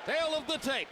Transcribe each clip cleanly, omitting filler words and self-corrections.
Tale of the tape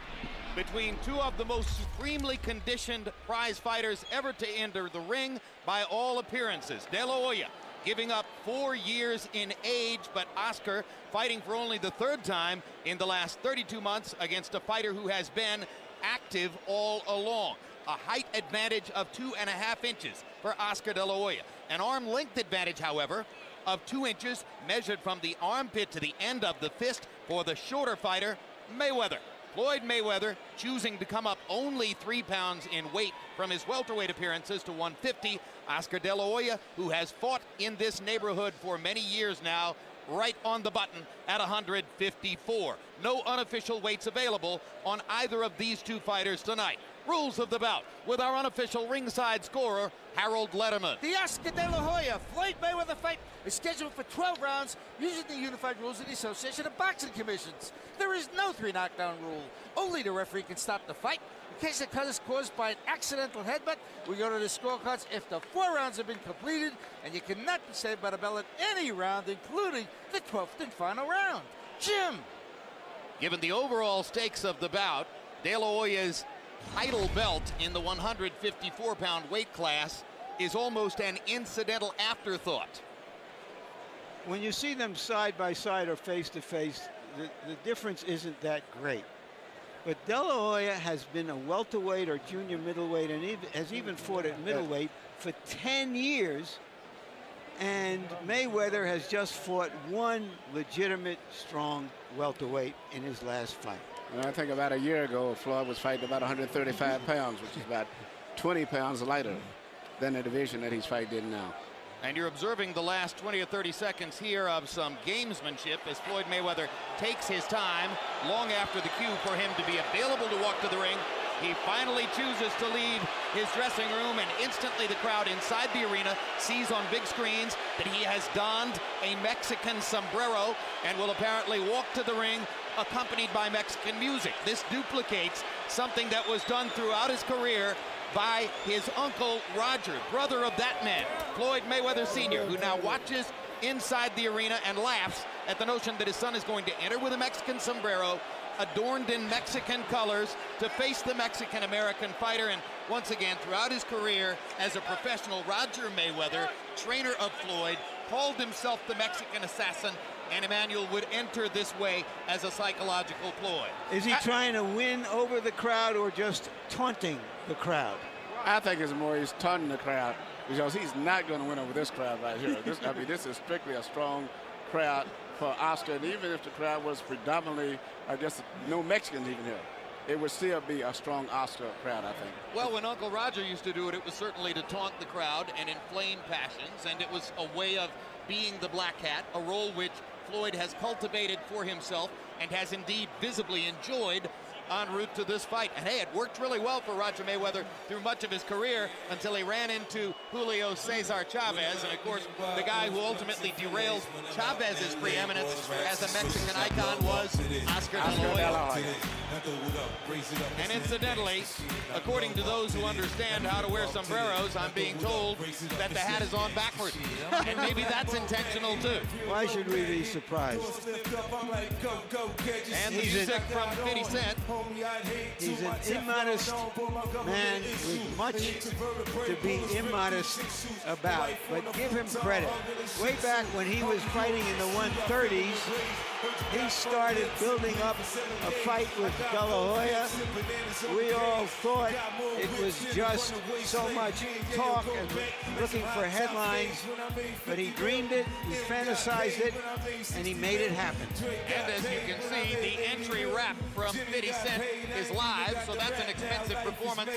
between two of the most supremely conditioned prize fighters ever to enter the ring by all appearances. De La Hoya giving up 4 years in age, but Oscar fighting for only the third time in the last 32 months against a fighter who has been active all along. A height advantage of 2.5 inches for Oscar De La Hoya. An arm length advantage, however, of 2 inches measured from the armpit to the end of the fist for the shorter fighter, Mayweather. Floyd Mayweather choosing to come up only 3 pounds in weight from his welterweight appearances to 150. Oscar De La Hoya, who has fought in this neighborhood for many years now, right on the button at 154. No unofficial weights available on either of these two fighters tonight. Rules of the bout with our unofficial ringside scorer, Harold Letterman. The Oscar De La Hoya Floyd Mayweather fight is scheduled for 12 rounds using the unified rules of the Association of Boxing Commissions. There is no 3 knockdown rule. Only the referee can stop the fight. In case the cut is caused by an accidental headbutt, we go to the scorecards if the 4 rounds have been completed, and you cannot be saved by the bell at any round, including the 12th and final round. Jim. Given the overall stakes of the bout, De La Hoya's title belt in the 154-pound weight class is almost an incidental afterthought. When you see them side by side or face to face, the difference isn't that great. But De La Hoya has been a welterweight or junior middleweight and has even fought at middleweight for 10 years. And Mayweather has just fought one legitimate, strong welterweight in his last fight. I think about a year ago, Floyd was fighting about 135 pounds, which is about 20 pounds lighter than the division that he's fighting in now. And you're observing the last 20 or 30 seconds here of some gamesmanship as Floyd Mayweather takes his time long after the cue for him to be available to walk to the ring. He finally chooses to leave his dressing room, and instantly the crowd inside the arena sees on big screens that he has donned a Mexican sombrero and will apparently walk to the ring accompanied by Mexican music. This duplicates something that was done throughout his career by his uncle Roger, brother of that man, Floyd Mayweather Sr., who now watches inside the arena and laughs at the notion that his son is going to enter with a Mexican sombrero adorned in Mexican colors to face the Mexican-American fighter. And once again, throughout his career as a professional, Roger Mayweather, trainer of Floyd, called himself the Mexican assassin, and Emmanuel would enter this way as a psychological ploy. Is he trying to win over the crowd or just taunting the crowd? I think it's more he's taunting the crowd because he's not going to win over this crowd right here. This is strictly a strong crowd for Oscar, and even if the crowd was predominantly, I guess, no Mexicans even here, it would still be a strong Oscar crowd, I think. Well, when Uncle Roger used to do it, it was certainly to taunt the crowd and inflame passions, and it was a way of being the black hat, a role which Floyd has cultivated for himself and has indeed visibly enjoyed en route to this fight. And hey, it worked really well for Roger Mayweather through much of his career until he ran into Julio Cesar Chavez, and of course the guy who ultimately derailed Chavez's preeminence as a Mexican icon was Oscar De La Hoya. And incidentally, according to those who understand how to wear sombreros, I'm being told that the hat is on backwards, and maybe that's intentional too. Why should we be surprised? And the music from 50 Cent. He's an immodest man with much to be immodest about, but give him credit. Way back when he was fighting in the 130s, he started building up a fight with De La Hoya. We all thought it was just so much talk and looking for headlines, but he dreamed it, he fantasized it, and he made it happen. And as you can see, the entry rap from 50 Cent is live, so that's an expensive performance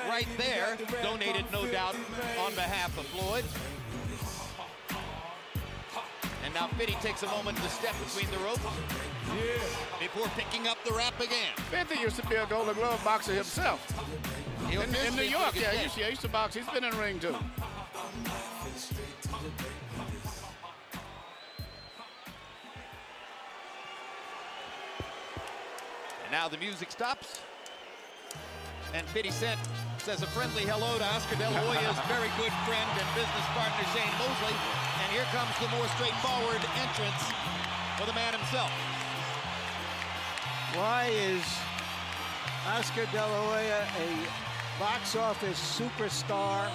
right there, donated no doubt on behalf of Floyd. And now 50 takes a moment to step between the ropes before picking up the rap again. 50 used to be a Golden Glove boxer himself. In New York, yeah, he used to box. He's been in the ring too. And now the music stops, and 50 Cent says a friendly hello to Oscar De La Hoya's very good friend and business partner, Shane Mosley. And here comes the more straightforward entrance for the man himself. Why is Oscar De La Hoya a box office superstar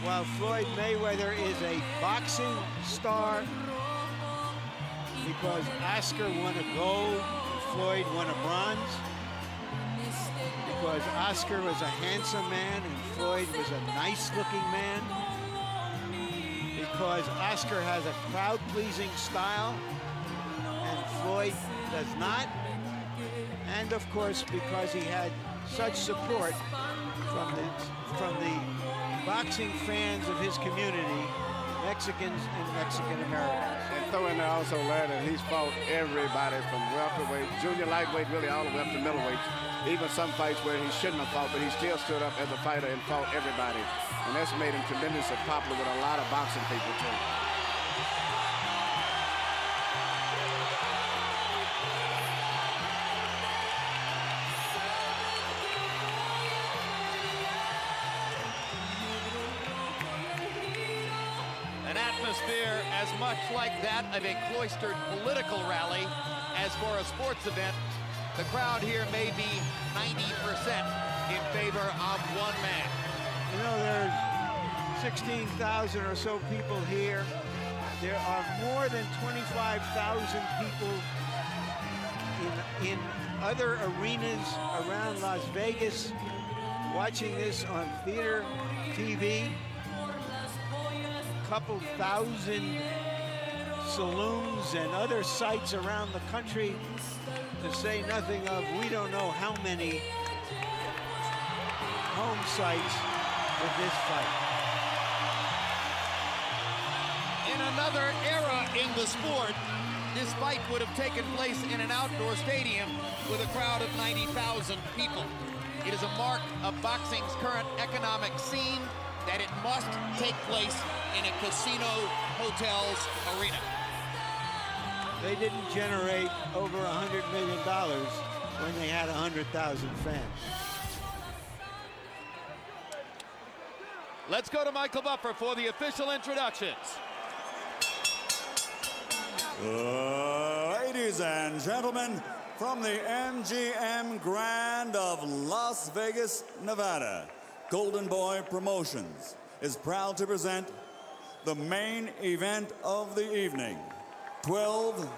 while Floyd Mayweather is a boxing star? Because Oscar won a gold, Floyd won a bronze. Because Oscar was a handsome man and Floyd was a nice-looking man. Because Oscar has a crowd-pleasing style and Floyd does not. And of course, because he had such support from the boxing fans of his community, Mexicans and Mexican Americans. And throw in there also, Larry, that he's fought everybody from welterweight, junior lightweight, really all the way up to middleweight. Even some fights where he shouldn't have fought, but he still stood up as a fighter and fought everybody. And that's made him tremendously popular with a lot of boxing people, too. An atmosphere as much like that of a cloistered political rally as for a sports event. The crowd here may be 90% in favor of one man. You know, there's 16,000 or so people here. There are more than 25,000 people in other arenas around Las Vegas watching this on theater TV. Couple thousand saloons and other sites around the country, to say nothing of we don't know how many home sites with this fight. In another era in the sport, this fight would have taken place in an outdoor stadium with a crowd of 90,000 people. It is a mark of boxing's current economic scene that it must take place in a casino hotel's arena. They didn't generate over $100 million when they had 100,000 fans. Let's go to Michael Buffer for the official introductions. Ladies and gentlemen, from the MGM Grand of Las Vegas, Nevada, Golden Boy Promotions is proud to present the main event of the evening. 12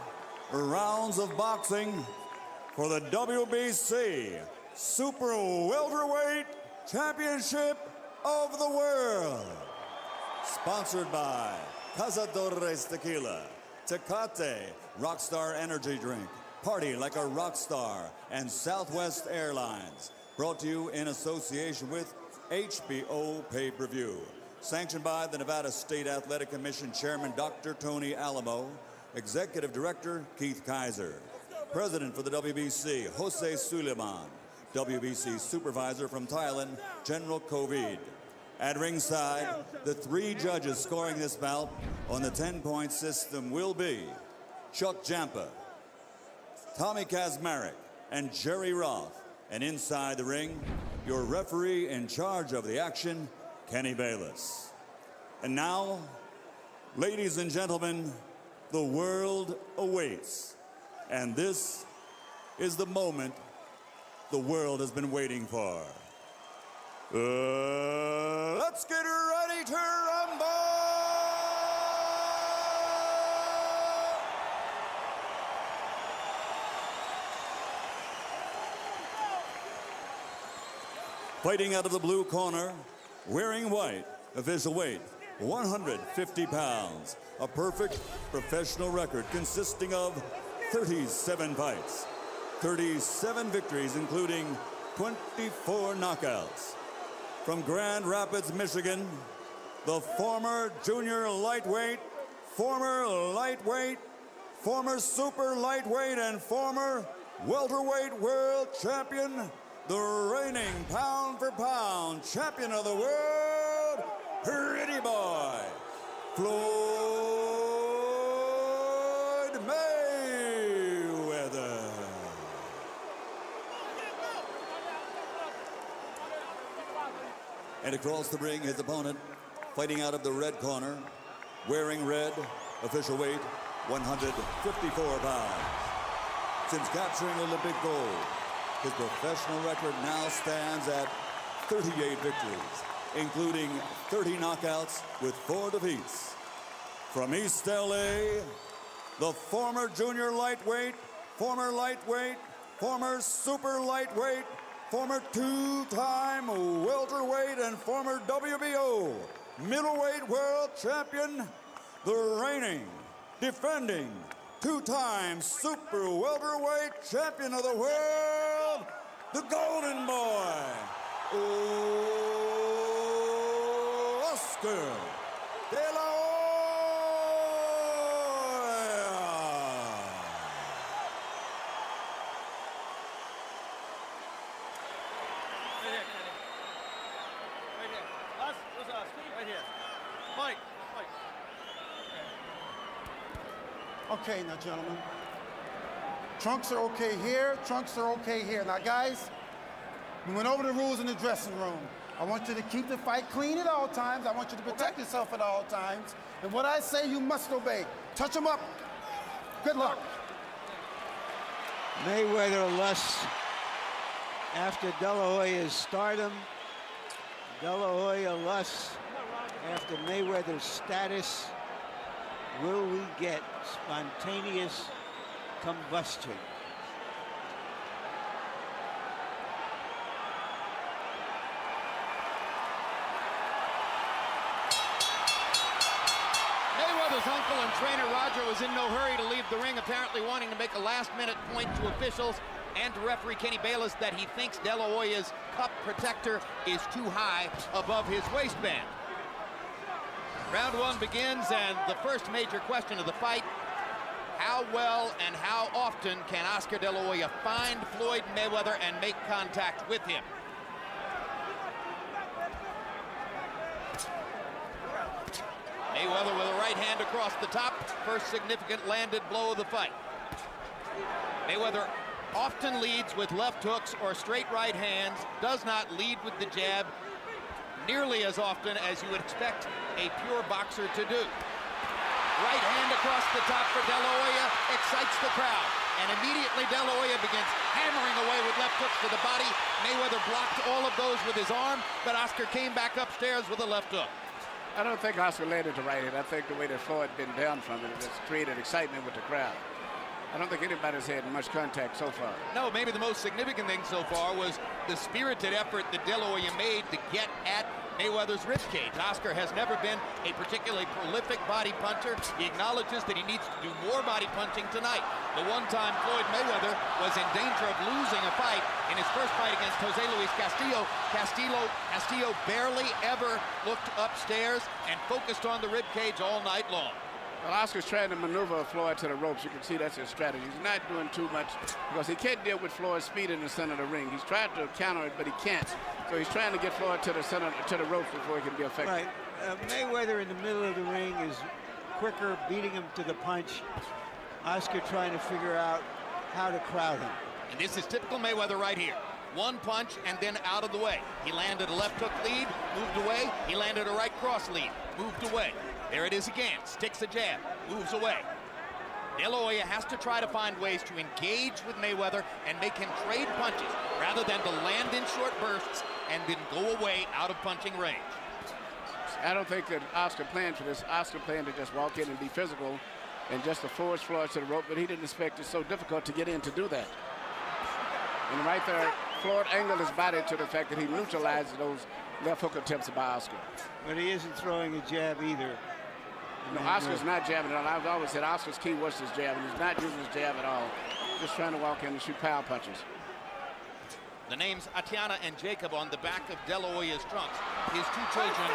rounds of boxing for the WBC Super Welterweight Championship of the World. Sponsored by Cazadores Tequila, Tecate Rockstar Energy Drink, Party Like a Rockstar, and Southwest Airlines. Brought to you in association with HBO Pay-Per-View. Sanctioned by the Nevada State Athletic Commission Chairman Dr. Tony Alamo, Executive Director Keith Kaiser, President for the WBC Jose Suleiman, WBC Supervisor from Thailand General Kovid. At ringside, the 3 judges scoring this bout on the 10-point system will be Chuck Jampa, Tommy Kazmarek, and Jerry Roth. And inside the ring, your referee in charge of the action, Kenny Bayless. And now, ladies and gentlemen, the world awaits. And this is the moment the world has been waiting for. Let's get ready to rumble! Fighting out of the blue corner, wearing white, official weight, 150 pounds. A perfect professional record consisting of 37 fights, 37 victories, including 24 knockouts. From Grand Rapids, Michigan, the former junior lightweight, former lightweight, former super lightweight, and former welterweight world champion, the reigning pound-for-pound champion of the world, Pretty Boy, Floyd Mayweather. And across the ring, his opponent, fighting out of the red corner, wearing red, official weight, 154 pounds. since capturing Olympic gold. His professional record now stands at 38 victories, including 30 knockouts with 4 defeats. From East LA, the former junior lightweight, former lightweight, former super lightweight, former 2-time welterweight, and former WBO middleweight world champion, the reigning, defending, 2-time super welterweight champion of the world, the Golden Boy, Oscar De La Hoya. Right here. Where's Oscar? Right here. Mike. Okay, now, gentlemen. Trunks are okay here, trunks are okay here. Now, guys, we went over the rules in the dressing room. I want you to keep the fight clean at all times. I want you to protect yourself at all times. And what I say, you must obey. Touch them up. Good luck. Mayweather lusts after De La Hoya's stardom. De La Hoya lusts after Mayweather's status. Will we get spontaneous combustion? Mayweather's uncle and trainer Roger was in no hurry to leave the ring, apparently wanting to make a last-minute point to officials and to referee Kenny Bayless that he thinks De La Hoya's cup protector is too high above his waistband. Round 1 begins, and the first major question of the fight: how well and how often can Oscar De La Hoya find Floyd Mayweather and make contact with him? Mayweather with a right hand across the top, first significant landed blow of the fight. Mayweather often leads with left hooks or straight right hands, does not lead with the jab nearly as often as you would expect a pure boxer to do. Right hand across the top for De La Hoya excites the crowd, and immediately De La Hoya begins hammering away with left hooks to the body. Mayweather blocked all of those with his arm, but Oscar came back upstairs with a left hook. I don't think Oscar landed the right hand. I think the way that Floyd been down from it has created excitement with the crowd. I don't think anybody's had much contact so far. No, maybe the most significant thing so far was the spirited effort that De La Hoya made to get at Mayweather's ribcage. Oscar has never been a particularly prolific body puncher. He acknowledges that he needs to do more body punching tonight. The one time Floyd Mayweather was in danger of losing a fight in his first fight against Jose Luis Castillo. Castillo barely ever looked upstairs and focused on the ribcage all night long. Well, Oscar's trying to maneuver Floyd to the ropes. You can see that's his strategy. He's not doing too much because he can't deal with Floyd's speed in the center of the ring. He's tried to counter it, but he can't. So he's trying to get Floyd to the center, to the ropes before he can be effective. Right. Mayweather in the middle of the ring is quicker, beating him to the punch. Oscar trying to figure out how to crowd him. And this is typical Mayweather right here. One punch and then out of the way. He landed a left hook lead, moved away. He landed a right cross lead, moved away. There it is again, sticks a jab, moves away. De La Hoya has to try to find ways to engage with Mayweather and make him trade punches rather than to land in short bursts and then go away out of punching range. I don't think that Oscar planned for this. Oscar planned to just walk in and be physical and just to force Floyd to the rope, but he didn't expect it so difficult to get in to do that. And right there, Floyd angled his body to the fact that he neutralized those left hook attempts by Oscar. But he isn't throwing a jab either. No, Oscar's not jabbing at all. I've always said Oscar's key was his jab, and he's not using his jab at all. Just trying to walk in and shoot power punches. The names Tatiana and Jacob on the back of De La Hoya's trunks. His two children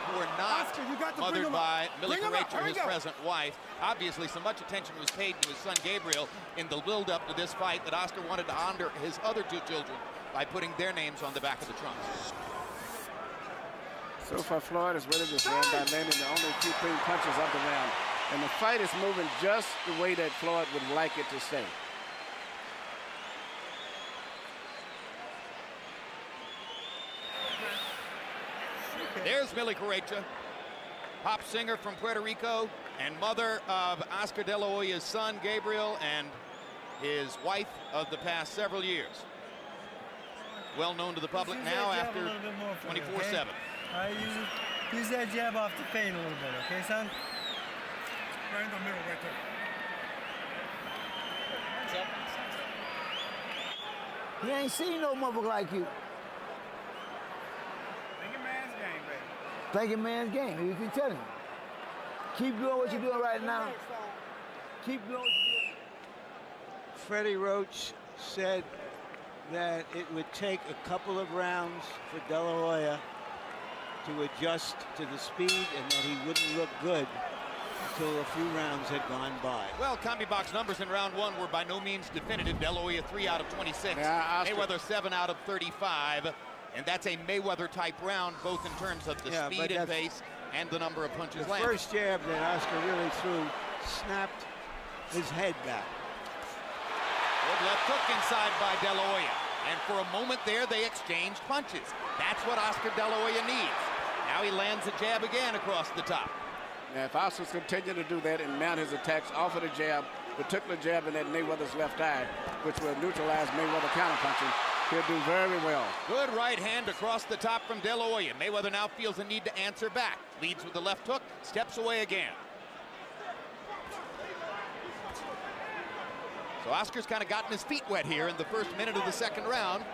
who are not mothered by Millie Carrecha, his present wife. Obviously, so much attention was paid to his son Gabriel in the build-up to this fight that Oscar wanted to honor his other two children by putting their names on the back of the trunks. So far, Floyd is ready to round by landing the only two clean punches of the round. And the fight is moving just the way that Floyd would like it to stay. There's Millie Carrecha, pop singer from Puerto Rico and mother of Oscar De La Hoya's son, Gabriel, and his wife of the past several years. Well known to the public now after 24/7. Use that jab off the feint a little bit, okay, son? Right in the middle, right there. He ain't seen no motherfucker like you. Thinking man's game, baby. Thinking man's game. You can tell him. Keep doing what you're doing right now. Keep doing what you're doing. Freddie Roach said that it would take a couple of rounds for De La Hoya to adjust to the speed and that he wouldn't look good until a few rounds had gone by. Well, CompuBox numbers in round one were by no means definitive. De La Hoya 3 out of 26. Yeah, Mayweather 7 out of 35. And that's a Mayweather-type round, both in terms of the speed and pace and the number of punches The landed. first jab that Oscar really threw snapped his head back. Good left hook inside by De La Hoya. And for a moment there, they exchanged punches. That's what Oscar De La Hoya needs. Now he lands a jab again across the top. Now, if Oscar's continue to do that and mount his attacks off of the jab, particular jab in that Mayweather's left eye, which will neutralize Mayweather counterpunching, he'll do very well. Good right hand across the top from De La Hoya. Mayweather now feels the need to answer back. Leads with the left hook, steps away again. So Oscar's kind of gotten his feet wet here in the first minute of the second round,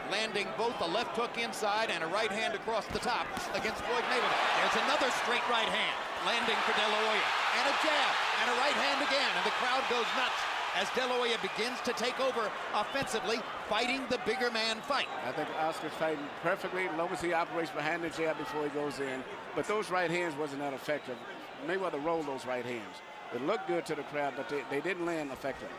landing both a left hook inside and a right hand across the top against Floyd Mayweather. There's another straight right hand landing for De La Hoya, and a jab and a right hand again, and the crowd goes nuts as De La Hoya begins to take over offensively, fighting the bigger man fight. I think Oscar's fighting perfectly as long as he operates behind the jab before he goes in. But those right hands wasn't that effective. Mayweather rolled those right hands. It looked good to the crowd, but they didn't land effectively.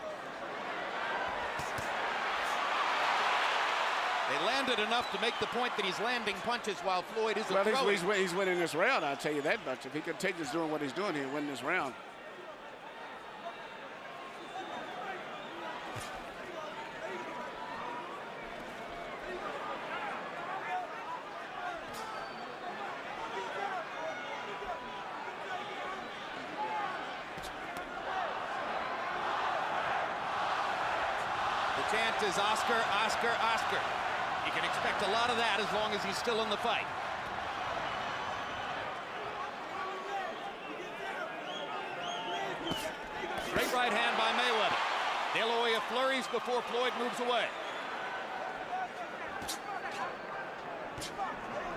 They landed enough to make the point that he's landing punches while Floyd isn't throwing. He's winning this round, I'll tell you that much. If he continues doing what he's doing, he'll win this round. The chant is Oscar, Oscar, Oscar. You can expect a lot of that as long as he's still in the fight. Straight right hand by Mayweather. De La Hoya flurries before Floyd moves away.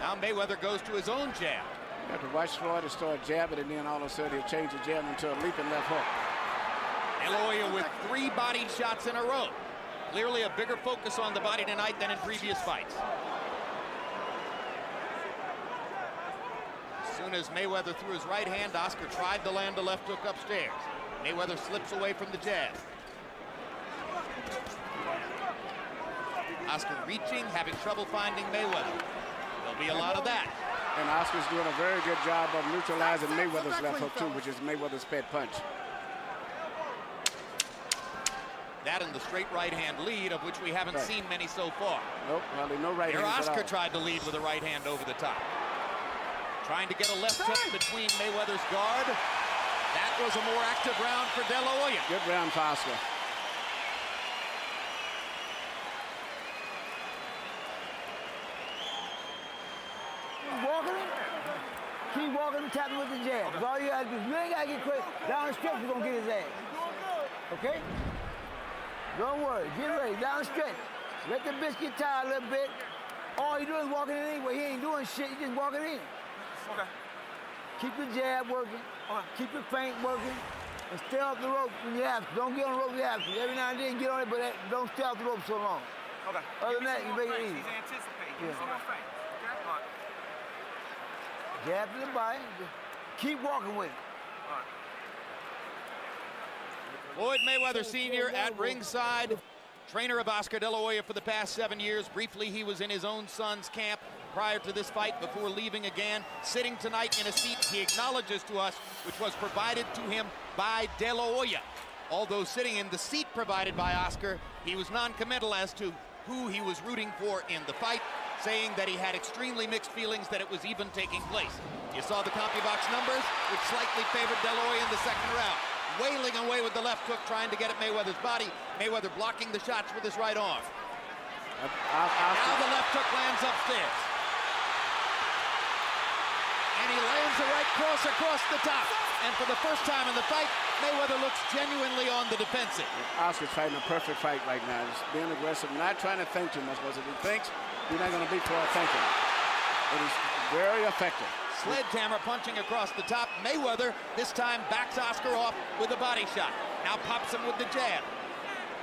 Now Mayweather goes to his own jab. You have to watch Floyd to start jabbing, and then all of a sudden he'll change the jab into a leaping left hook. De La Hoya with 3 bodied shots in a row. Clearly a bigger focus on the body tonight than in previous fights. As soon as Mayweather threw his right hand, Oscar tried to land a left hook upstairs. Mayweather slips away from the jab. Oscar reaching, having trouble finding Mayweather. There'll be a lot of that. And Oscar's doing a very good job of neutralizing Mayweather's left hook too, which is Mayweather's pet punch. That and the straight right hand lead, of which we haven't seen many so far. Nope, well, no right Here hand. Oscar tried to lead with a right hand over the top. Trying to get a left hook between Mayweather's guard. That was a more active round for De La Hoya. Good round for Oscar. Walking him. Keep walking him, tapping with the jab. That's all you gotta do. You ain't gotta get quick. Down the stretch, you're gonna get his ass. Okay? Don't worry. Get ready. Down the stretch. Let the bitch get tired a little bit. All he doing is walking in anyway. He ain't doing shit. He just walking in. Okay. Keep the jab working. Keep the feint working. And stay off the rope when you have to. Don't get on the rope when you have to. Every now and then get on it, but don't stay off the rope so long. Okay. Other than that, you make it easy. He's anticipating. Yeah. He's on feint. Okay? All right. Jab to the body. Keep walking with it. All right. Floyd Mayweather Sr. at ringside, trainer of Oscar De La Hoya for the past 7 years. Briefly, he was in his own son's camp prior to this fight before leaving again. Sitting tonight in a seat he acknowledges to us, which was provided to him by De La Hoya. Although sitting in the seat provided by Oscar, he was non-committal as to who he was rooting for in the fight, saying that he had extremely mixed feelings that it was even taking place. You saw the CompuBox numbers, which slightly favored De La Hoya in the second round. wailing away with the left hook, trying to get at Mayweather's body. Mayweather blocking the shots with his right arm. Now the left hook lands upstairs. And he lands a right cross across the top. And for the first time in the fight, Mayweather looks genuinely on the defensive. Oscar's fighting a perfect fight right now. He's being aggressive, not trying to think too much, because if he thinks, you're not going to beat for thinking. It is very effective. Sledgehammer punching across the top. Mayweather this time backs Oscar off with a body shot. Now pops him with the jab.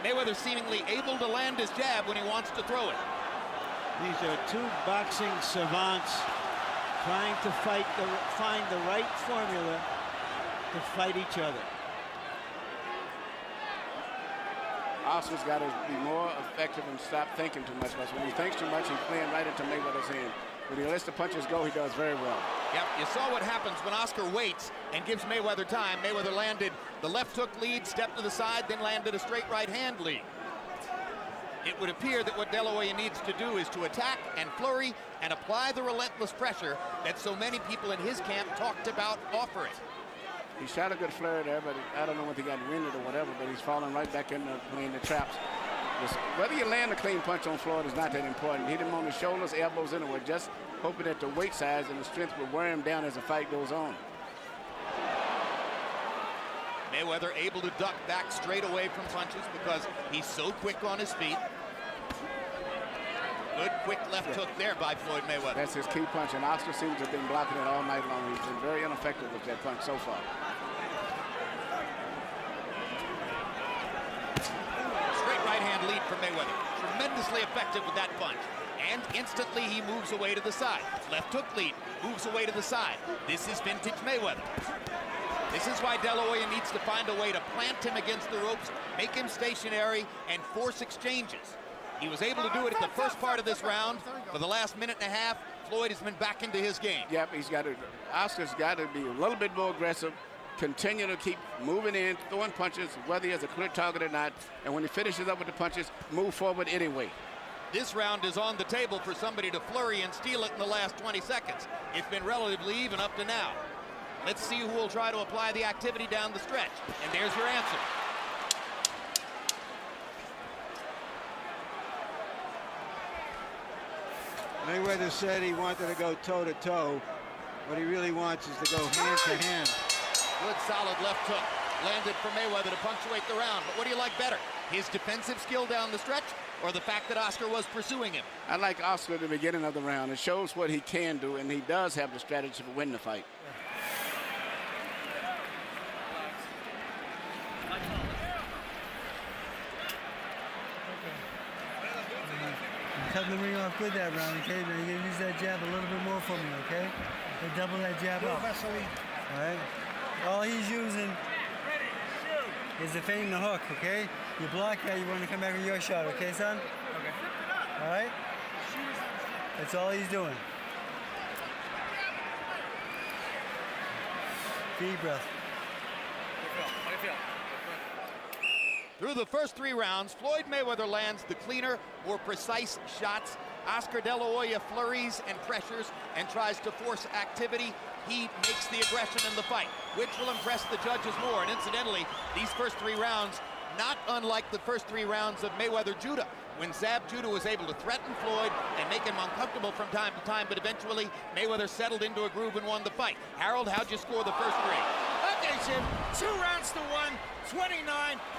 Mayweather seemingly able to land his jab when he wants to throw it. These are two boxing savants trying to find the right formula to fight each other. Oscar's got to be more effective and stop thinking too much, because when he thinks too much, he's playing right into Mayweather's hand. When he lets the punches go, he does very well. Yep, you saw what happens when Oscar waits and gives Mayweather time. Mayweather landed the left hook lead, stepped to the side, then landed a straight right hand lead. It would appear that what De La Hoya needs to do is to attack and flurry and apply the relentless pressure that so many people in his camp talked about offering. He shot a good flurry there, but I don't know if he got winded or whatever, but he's falling right back into playing the traps. Whether you land a clean punch on Floyd is not that important. Hit him on the shoulders, elbows anywhere, just hoping that the weight size and the strength will wear him down as the fight goes on. Mayweather able to duck back straight away from punches because he's so quick on his feet. Good quick left hook there by Floyd Mayweather. That's his key punch, and Oscar seems to have been blocking it all night long. He's been very ineffective with that punch so far. Straight right hand lead for Mayweather. Tremendously effective with that punch. And instantly he moves away to the side. Left hook lead, moves away to the side. This is vintage Mayweather. This is why De La Hoya needs to find a way to plant him against the ropes, make him stationary, and force exchanges. He was able to do it at the first part of this round. For the last minute and a half, Floyd has been back into his game. Yep, Oscar's got to be a little bit more aggressive, continue to keep moving in, throwing punches, whether he has a clear target or not, and when he finishes up with the punches, move forward anyway. This round is on the table for somebody to flurry and steal it in the last 20 seconds. It's been relatively even up to now. Let's see who will try to apply the activity down the stretch. And there's your answer. Mayweather said he wanted to go toe-to-toe. What he really wants is to go hand-to-hand. Good solid left hook landed for Mayweather to punctuate the round. But what do you like better? His defensive skill down the stretch or the fact that Oscar was pursuing him? I like Oscar at the beginning of the round. It shows what he can do, and he does have the strategy for winning the fight. Cut the ring off good that round, okay? But you're gonna use that jab a little bit more for me, okay? And double that jab up. All right? All he's using is defending the hook, okay? You block that, you want to come back with your shot, okay, son? Okay. All right? That's all he's doing. Deep breath. How do you feel? Through the first 3 rounds, Floyd Mayweather lands the cleaner, more precise shots. Oscar De La Hoya flurries and pressures and tries to force activity. He makes the aggression in the fight, which will impress the judges more. And incidentally, these first 3 rounds, not unlike the first 3 rounds of Mayweather-Judah, when Zab Judah was able to threaten Floyd and make him uncomfortable from time to time, but eventually Mayweather settled into a groove and won the fight. Harold, how'd you score the first 3? Okay, Jim, 2 rounds to 1, 29-28,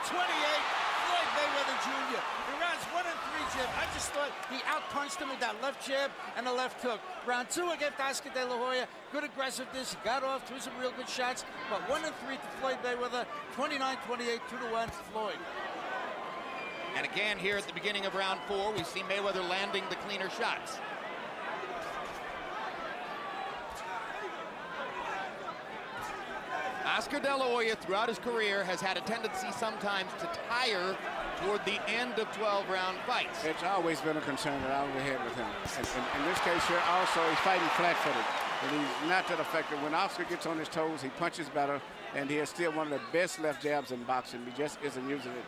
Floyd Mayweather Jr. In rounds 1 and 3, Jim, I just thought he outpunched him with that left jab and the left hook. Round 2 against Oscar De La Hoya, good aggressiveness, he got off, threw some real good shots, but 1 and 3 to Floyd Mayweather, 29-28, 2-1 Floyd. And again, here at the beginning of round 4, we see Mayweather landing the cleaner shots. Oscar De La Hoya, throughout his career, has had a tendency sometimes to tire toward the end of 12-round fights. It's always been a concern that I had with him. In this case here, also, he's fighting flat-footed, but he's not that effective. When Oscar gets on his toes, he punches better, and he is still one of the best left jabs in boxing. He just isn't using it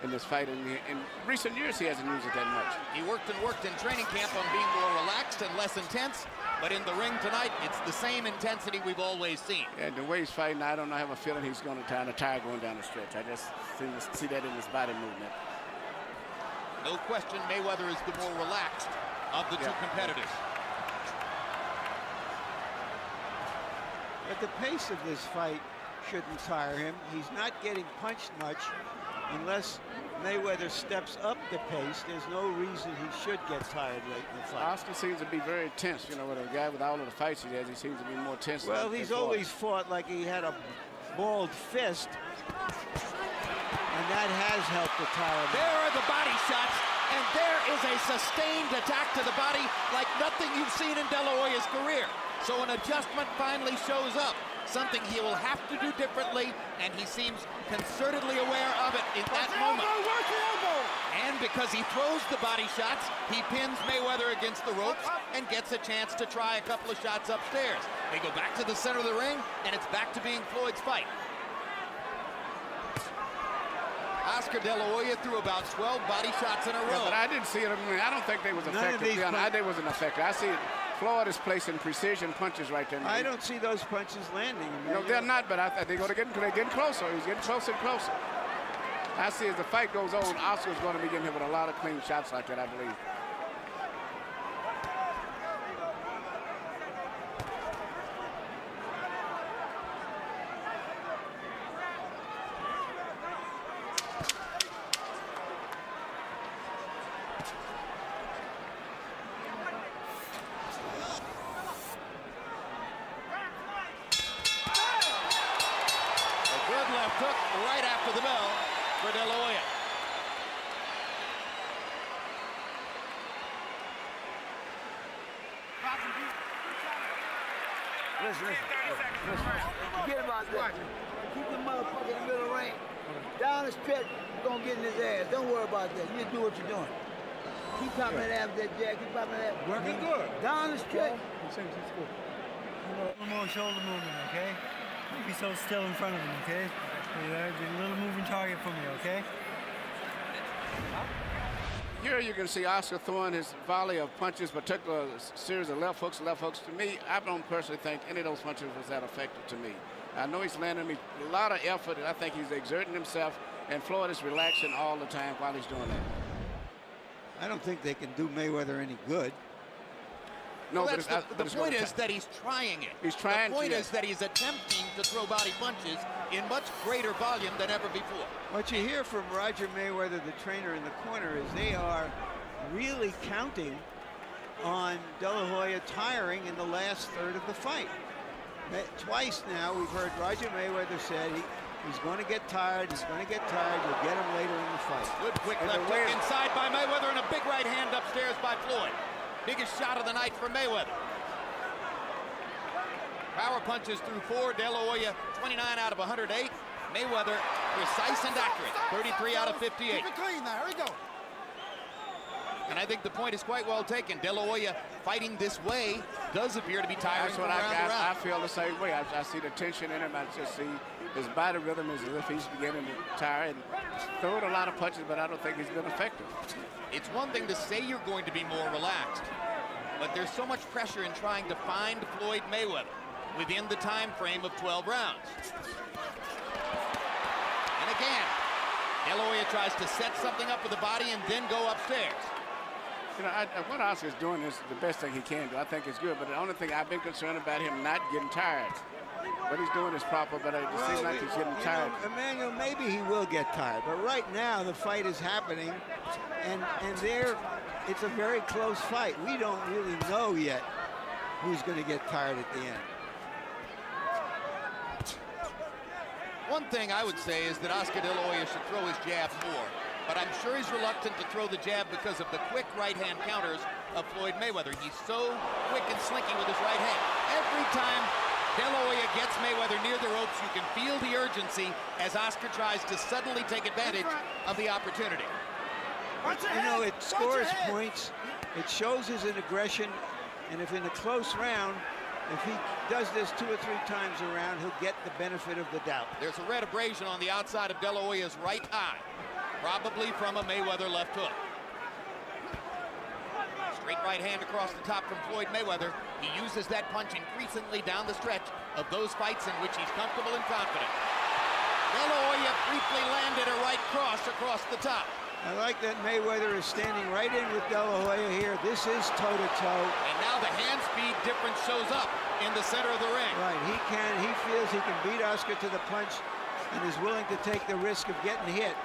in this fight. In recent years, he hasn't used it that much. He worked and worked in training camp on being more relaxed and less intense. But in the ring tonight, it's the same intensity we've always seen. And the way he's fighting, I don't have a feeling he's going to tire going down the stretch. I just seem to see that in his body movement. No question, Mayweather is the more relaxed of the two competitors. But the pace of this fight shouldn't tire him. He's not getting punched much unless Mayweather steps up the pace. There's no reason he should get tired late in the fight. Oscar seems to be very tense. You know, with a guy with all of the fights he has, he seems to be more tense. Well, he's always fought like he had a balled fist, and that has helped to tire him. There are the body shots, and there is a sustained attack to the body like nothing you've seen in De La Hoya's career. So an adjustment finally shows up, something he will have to do differently, and he seems concertedly aware of it in that moment. And because he throws the body shots, he pins Mayweather against the ropes and gets a chance to try a couple of shots upstairs. They go back to the center of the ring, and it's back to being Floyd's fight. Oscar De La Hoya threw about 12 body shots in a row. Yeah, but I didn't see it. I mean, I don't think they was effective. They wasn't effective. I see it. Floyd is placing precision punches right there. I don't see those punches landing. No, they're not, but they're getting closer. He's getting closer and closer. I see as the fight goes on, Oscar's going to be getting hit with a lot of clean shots like that, I believe. Hook right after the bell for De La Hoya. Listen. Forget about that. Keep the motherfucker in the middle of the ring. Down the stretch, you're going to get in his ass. Don't worry about that. You just do what you're doing. Keep popping that ass with that jack. Keep popping that. Working good. Down the stretch. A little more shoulder movement, okay? Don't be so still in front of him, okay? A little moving target for me, okay? Here you can see Oscar throwing his volley of punches, particular series of left hooks. To me, I don't personally think any of those punches was that effective to me. I know he's landing me a lot of effort, and I think he's exerting himself, and Floyd is relaxing all the time while he's doing that. I don't think they can do Mayweather any good. No, well, but the point is that he's trying it. He's trying. The point is that he's attempting to throw body punches in much greater volume than ever before. What you hear from Roger Mayweather, the trainer in the corner, is they are really counting on De La Hoya tiring in the last third of the fight. Twice now we've heard Roger Mayweather said he's going to get tired, you'll get him later in the fight. Good quick left hook inside by Mayweather and a big right hand upstairs by Floyd. Biggest shot of the night for Mayweather. Power punches through 4. De La Hoya 29 out of 108. Mayweather precise and accurate. 33 out of 58. Keep it clean now. Here we go. And I think the point is quite well taken. De La Hoya fighting this way does appear to be tiring. That's what I feel the same way. I see the tension in him. I just see his body rhythm is as if he's beginning to tire and throwing a lot of punches, but I don't think he's been effective. It's one thing to say you're going to be more relaxed, but there's so much pressure in trying to find Floyd Mayweather within the time frame of 12 rounds. And again, De La Hoya tries to set something up with the body and then go upstairs. You know, what Oscar's doing is the best thing he can do. I think it's good, but the only thing I've been concerned about him not getting tired. What he's doing is proper, but it seems like he's getting tired. Emmanuel, maybe he will get tired, but right now the fight is happening, and it's a very close fight. We don't really know yet who's going to get tired at the end. One thing I would say is that Oscar De La Hoya should throw his jab more, but I'm sure he's reluctant to throw the jab because of the quick right-hand counters of Floyd Mayweather. He's so quick and slinky with his right hand. Every time De La Hoya gets Mayweather near the ropes, you can feel the urgency as Oscar tries to suddenly take advantage of the opportunity. You know, it scores points, it shows his aggression, and if in a close round, if he does this 2 or 3 times around, he'll get the benefit of the doubt. There's a red abrasion on the outside of De La Hoya's right eye, probably from a Mayweather left hook. Straight right hand across the top from Floyd Mayweather. He uses that punch increasingly down the stretch of those fights in which he's comfortable and confident. De La Hoya briefly landed a right cross across the top. I like that Mayweather is standing right in with De La Hoya here. This is toe-to-toe. And now the hand speed difference shows up in the center of the ring. Right, he feels he can beat Oscar to the punch and is willing to take the risk of getting hit.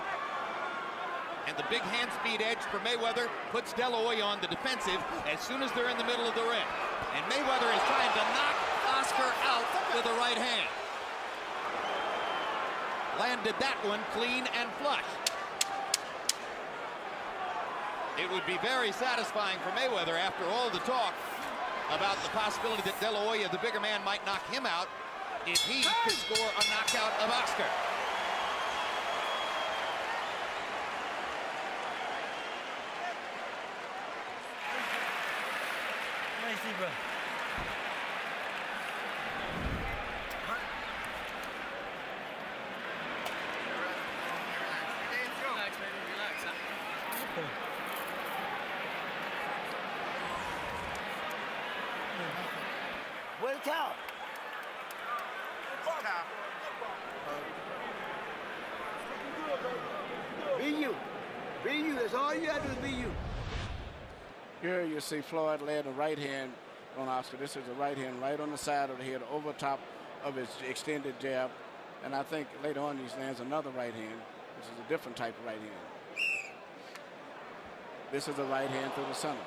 And the big hand speed edge for Mayweather puts De La Hoya on the defensive as soon as they're in the middle of the ring. And Mayweather is trying to knock Oscar out with a right hand. Landed that one clean and flush. It would be very satisfying for Mayweather after all the talk about the possibility that De La Hoya, the bigger man, might knock him out if he could score a knockout of Oscar. Nice, bro. Relax, baby, relax. Where's the towel? Be you. Be you. That's all you have to do is be you. Here you see Floyd land a right hand on Oscar. This is a right hand right on the side of the head, over top of his extended jab. And I think later on he lands another right hand, which is a different type of right hand. This is a right hand through the center.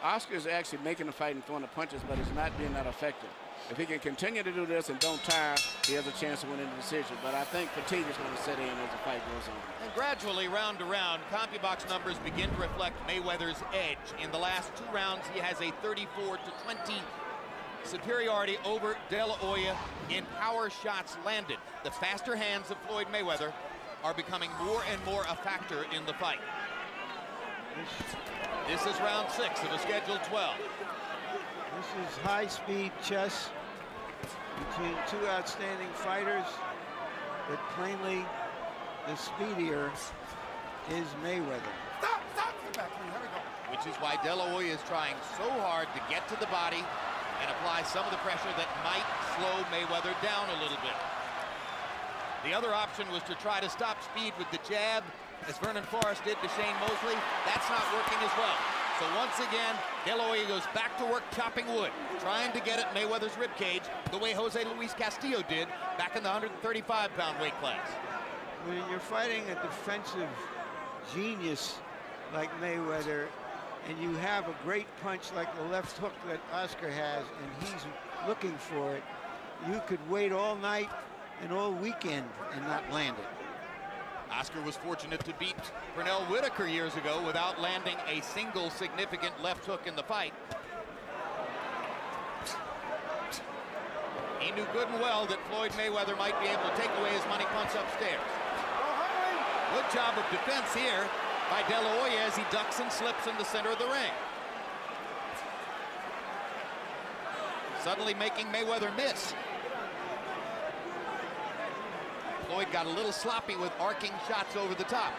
Oscar is actually making the fight and throwing the punches, but he's not being that effective. If he can continue to do this and don't tire, he has a chance to win in the decision. But I think fatigue is going to set in as the fight goes on. And gradually, round to round, CompuBox numbers begin to reflect Mayweather's edge. In the last 2 rounds, he has a 34-20 superiority over De La Hoya in power shots landed. The faster hands of Floyd Mayweather are becoming more and more a factor in the fight. This is round 6 of a scheduled 12. This is high-speed chess between 2 outstanding fighters, but plainly the speedier is Mayweather. Stop. Here we go. Which is why De La Hoya is trying so hard to get to the body and apply some of the pressure that might slow Mayweather down a little bit. The other option was to try to stop speed with the jab, as Vernon Forrest did to Shane Mosley. That's not working as well. So once again, De La Hoya goes back to work chopping wood, trying to get at Mayweather's ribcage the way Jose Luis Castillo did back in the 135-pound weight class. When you're fighting a defensive genius like Mayweather, and you have a great punch like the left hook that Oscar has, and he's looking for it, you could wait all night and all weekend and not land it. Oscar was fortunate to beat Pernell Whitaker years ago without landing a single significant left hook in the fight. He knew good and well that Floyd Mayweather might be able to take away his money punch upstairs. Good job of defense here by De La Hoya as he ducks and slips in the center of the ring. Suddenly making Mayweather miss. Floyd got a little sloppy with arcing shots over the top.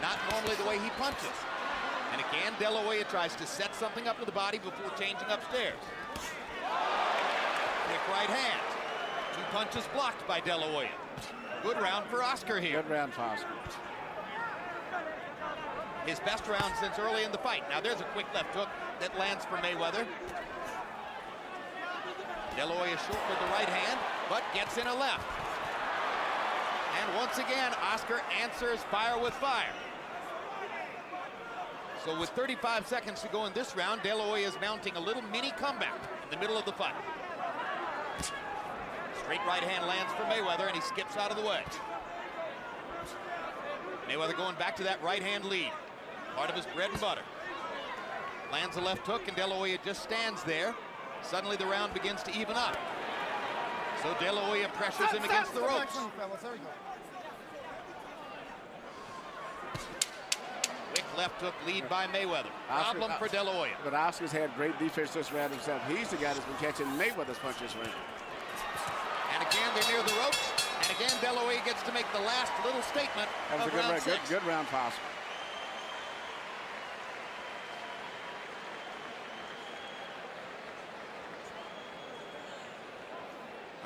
Not normally the way he punches. And again, De La Hoya tries to set something up with the body before changing upstairs. Quick right hand. 2 punches blocked by De La Hoya. Good round for Oscar here. Good round for Oscar. His best round since early in the fight. Now there's a quick left hook that lands for Mayweather. De La Hoya short with the right hand, but gets in a left. And once again, Oscar answers fire with fire. So with 35 seconds to go in this round, De La Hoya is mounting a little mini comeback in the middle of the fight. Straight right hand lands for Mayweather, and he skips out of the way. Mayweather going back to that right hand lead. Part of his bread and butter. Lands a left hook, and De La Hoya just stands there. Suddenly the round begins to even up. So De La Hoya pressures him against the ropes. There we go. Quick left hook lead by Mayweather. Problem for De La Hoya. But Oscar's had great defense this round himself. He's the guy that's been catching Mayweather's punches round. And again, they're near the ropes. And again, De La Hoya gets to make the last little statement That was of a good round round. 6. Good round for Oscar.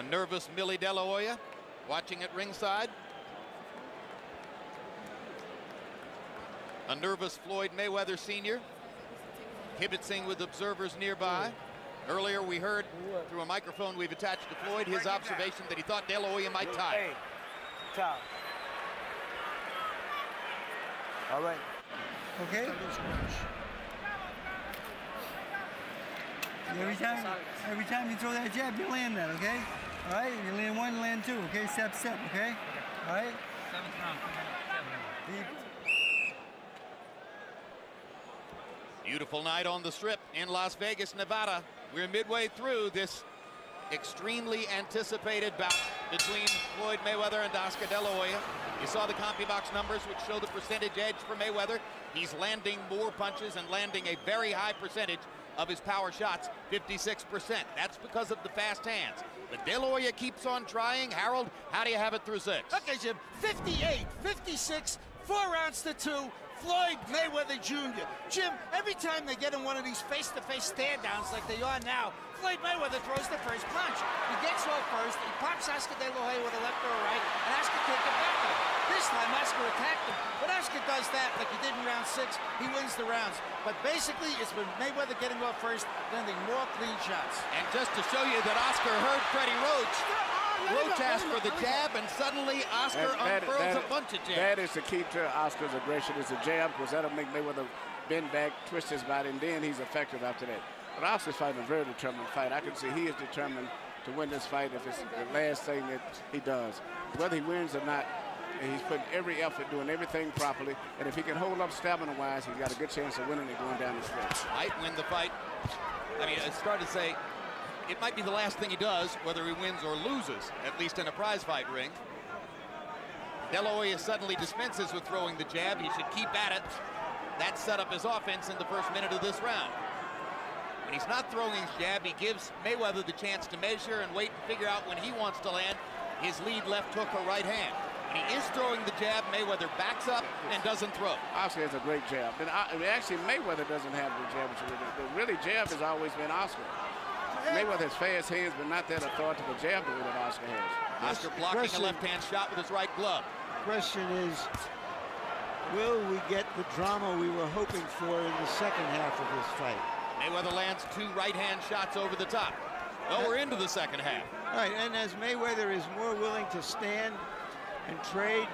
nervous Millie De La Hoya watching at ringside. A nervous Floyd Mayweather Sr. kibitzing with observers nearby. Earlier we heard through a microphone we've attached to Floyd his observation that he thought De La Hoya might tie. Hey, top. All right. Okay? Every time you throw that jab, you land that, okay? All right? You land one, land two, okay? Step, step, okay? All right? 7th round. Beautiful night on the Strip in Las Vegas, Nevada. We're midway through this extremely anticipated bout between Floyd Mayweather and Oscar De La Hoya. You saw the CompuBox numbers, which show the percentage edge for Mayweather. He's landing more punches and landing a very high percentage of his power shots, 56%. That's because of the fast hands. But De La Hoya keeps on trying. Harold, how do you have it through 6? Okay, Jim, 58, 56, 4 rounds to 2. Floyd Mayweather Jr. Jim, every time they get in one of these face-to-face stand-downs like they are now, Floyd Mayweather throws the first punch. He gets off first, he pops Oscar De La Hoya with a left or a right, and Oscar can't get back to him. This time, Oscar attacked him. But Oscar does that like he did in round 6. He wins the rounds. But basically, it's been Mayweather getting off first, landing more clean shots. And just to show you that Oscar heard Freddie Roach asked for the jab, and suddenly Oscar unfurls a bunch of jabs. That is the key to Oscar's aggression, is the jab, because that'll make Mayweather bend back, twist his body, and then he's effective after that. But Oscar's fighting a very determined fight. I can see he is determined to win this fight if it's the last thing that he does. Whether he wins or not, he's putting every effort, doing everything properly, and if he can hold up stamina-wise, he's got a good chance of winning it going down the stretch. Might win the fight. I mean, I started to say, it might be the last thing he does, whether he wins or loses, at least in a prize fight ring. De La Hoya suddenly dispenses with throwing the jab. He should keep at it. That set up his offense in the first minute of this round. When he's not throwing his jab, he gives Mayweather the chance to measure and wait and figure out when he wants to land his lead left hook or right hand. When he is throwing the jab, Mayweather backs up and doesn't throw. Oscar has a great jab. And actually, Mayweather doesn't have the jab. The really jab has always been Oscar. Mayweather has fast hands, but not that authoritative jab the way that Oscar has. Oscar blocking a left-hand shot with his right glove. Question is, will we get the drama we were hoping for in the second half of this fight? Mayweather lands 2 right-hand shots over the top. Well, we're into the second half. Right, and as Mayweather is more willing to stand and trade,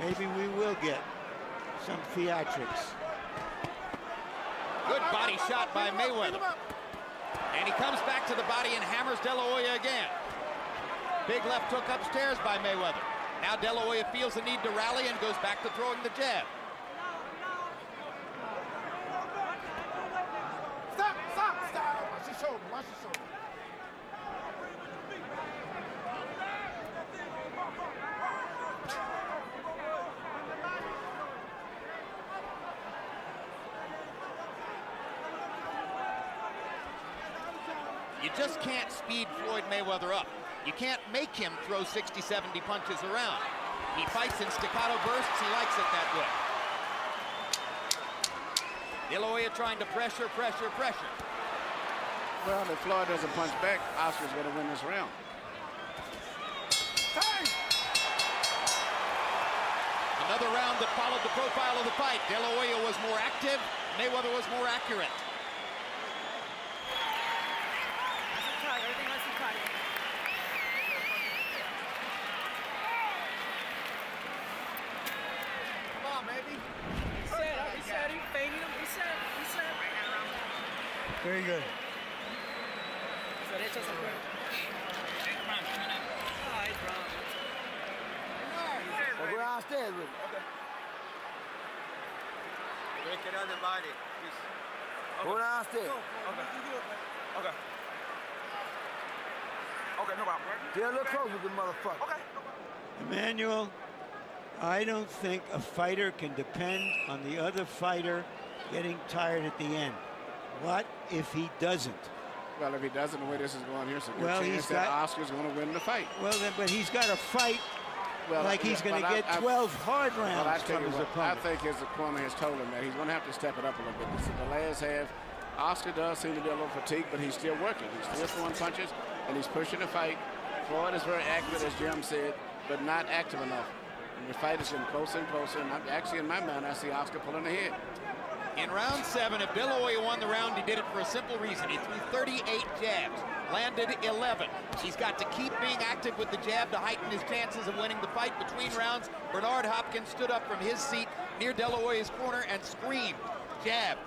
maybe we will get some theatrics. Good body shot by Mayweather. And he comes back to the body and hammers De La Hoya again. Big left hook upstairs by Mayweather. Now De La Hoya feels the need to rally and goes back to throwing the jab. Stop! Watch your shoulder, watch your shoulder. You just can't speed Floyd Mayweather up. You can't make him throw 60, 70 punches around. He fights in staccato bursts. He likes it that way. De La Hoya trying to pressure. Well, if Floyd doesn't punch back, Oscar's going to win this round. Another round that followed the profile of the fight. De La Hoya was more active. Mayweather was more accurate. Everything nice and tight. Come on, baby. Reset. He faded him. Reset. Very good. So that's just a good. Go downstairs with it. Break it on the body. Go downstairs. Okay. Okay, no problem. Get a little closer with the motherfucker. Okay. Emmanuel, I don't think a fighter can depend on the other fighter getting tired at the end. What if he doesn't? Well, if he doesn't, the way this is going, here's a good Well, chance that Oscar's going to win the fight. Well, then, but he's got to fight like he's going to get 12 hard rounds from his opponent. I think his opponent has told him that he's going to have to step it up a little bit. This is the last half. Oscar does seem to be a little fatigued, but he's still working. He's still throwing punches, and he's pushing the fight. Floyd is very accurate, as Jim said, but not active enough. And the fight is getting closer and closer, and actually, in my mind, I see Oscar pulling ahead. In round 7, if De La Hoya won the round, he did it for a simple reason. He threw 38 jabs, landed 11. He's got to keep being active with the jab to heighten his chances of winning the fight. Between rounds, Bernard Hopkins stood up from his seat near De La Hoya's corner and screamed, jab.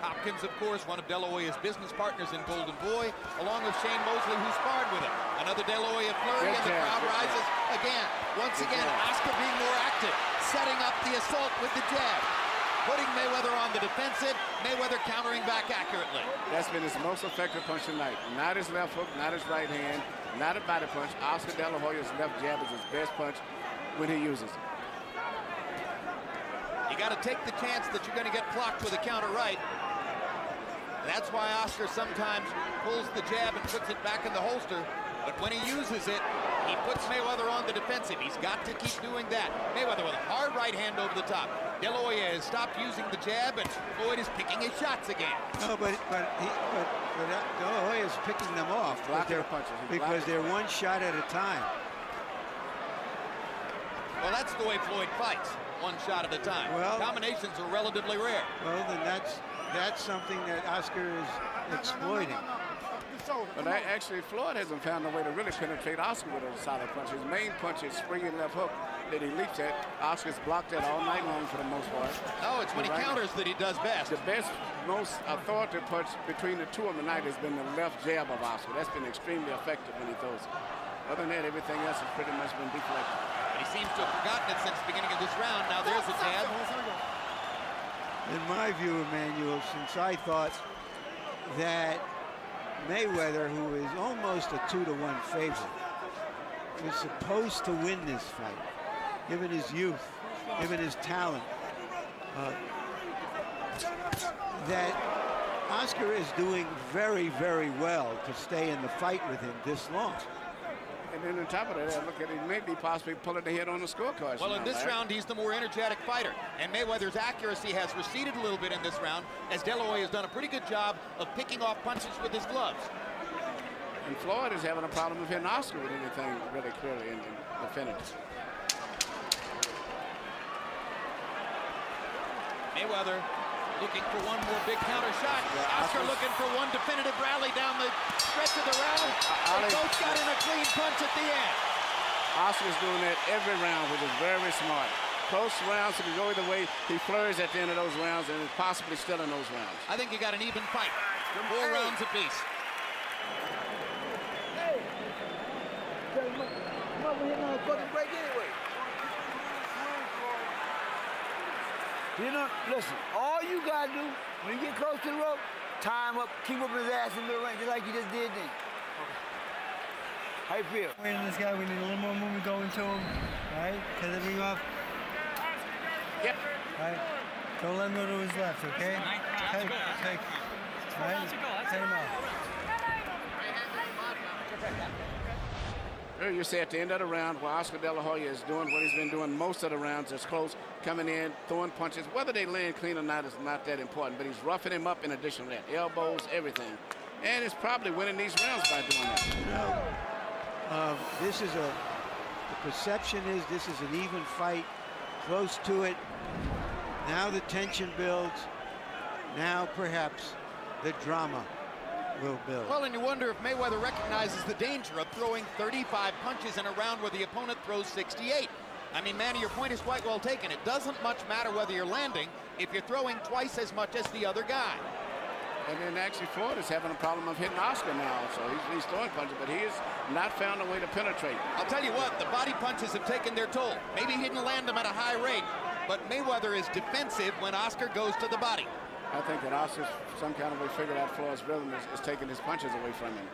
Hopkins, of course, one of De La Hoya's business partners in Golden Boy, along with Shane Mosley, who sparred with him. Another De La Hoya flurry, and the crowd rises again. Once again, Oscar being more active, setting up the assault with the jab, putting Mayweather on the defensive, Mayweather countering back accurately. That's been his most effective punch tonight. Not his left hook, not his right hand, not a body punch. Oscar De La Hoya's left jab is his best punch when he uses it. You got to take the chance that you're going to get clocked with a counter right. That's why Oscar sometimes pulls the jab and puts it back in the holster. But when he uses it, he puts Mayweather on the defensive. He's got to keep doing that. Mayweather with a hard right hand over the top. De La Hoya has stopped using the jab, and Floyd is picking his shots again. No, but De La Hoya is picking them off because they're one shot at a time. Well, that's the way Floyd fights, one shot at a time. Well, combinations are relatively rare. Well, then that's something that Oscar is exploiting. But actually, Floyd hasn't found a way to really penetrate Oscar with a solid punch. His main punch is springing left hook that he leaps at. Oscar's blocked that all night long for the most part. No, it's when he counters that he does best. The best, most authoritative punch between the two of them tonight has been the left jab of Oscar. That's been extremely effective when he throws it. Other than that, everything else has pretty much been deflected. But he seems to have forgotten it since the beginning of this round. Now there's a jab. In my view, Emmanuel, since I thought that Mayweather, who is almost a 2-to-1 favorite, was supposed to win this fight, given his youth, given his talent, that Oscar is doing very, very well to stay in the fight with him this long. And then on top of that, look at it, he may be possibly pulling ahead on the scorecards. Well, in this round, he's the more energetic fighter. And Mayweather's accuracy has receded a little bit in this round, as De La Hoya has done a pretty good job of picking off punches with his gloves. And Floyd is having a problem of hitting Oscar with anything really clearly in the finish. Mayweather looking for one more big counter shot. Oscar looking for one definitive rally down the stretch of the round. They both got in a clean punch at the end. Oscar's doing that every round, which is very smart. Close rounds, he can go either way. He flurries at the end of those rounds and is possibly still in those rounds. I think you got an even fight. 4 rounds apiece. Hey! I'm over here on a fucking break anyway. You know, listen, all you gotta do when you get close to the rope, time up, keep up his ass in the ring, just like you just did then. How you feel? Waiting this guy, we need a little more movement going to him. All right, cut the ring off. Yep. All right, don't let him go to his left, okay? Take, all right, cut him off. You say at the end of the round, where Oscar De La Hoya is doing what he's been doing most of the rounds, is close, coming in, throwing punches. Whether they land clean or not is not that important, but he's roughing him up in addition to that. Elbows, everything. And he's probably winning these rounds by doing that. This is the perception is this is an even fight, close to it. Now the tension builds. Now perhaps the drama will build. Well, and you wonder if Mayweather recognizes the danger of throwing 35 punches in a round where the opponent throws 68. I mean, Manny, your point is quite well taken. It doesn't much matter whether you're landing if you're throwing twice as much as the other guy. And then actually Floyd is having a problem of hitting Oscar now. So he's throwing punches, but he has not found a way to penetrate. I'll tell you what, the body punches have taken their toll. Maybe he didn't land them at a high rate, but Mayweather is defensive when Oscar goes to the body. I think that Oscar's some kind of way figured out Floyd's rhythm is taking his punches away from him.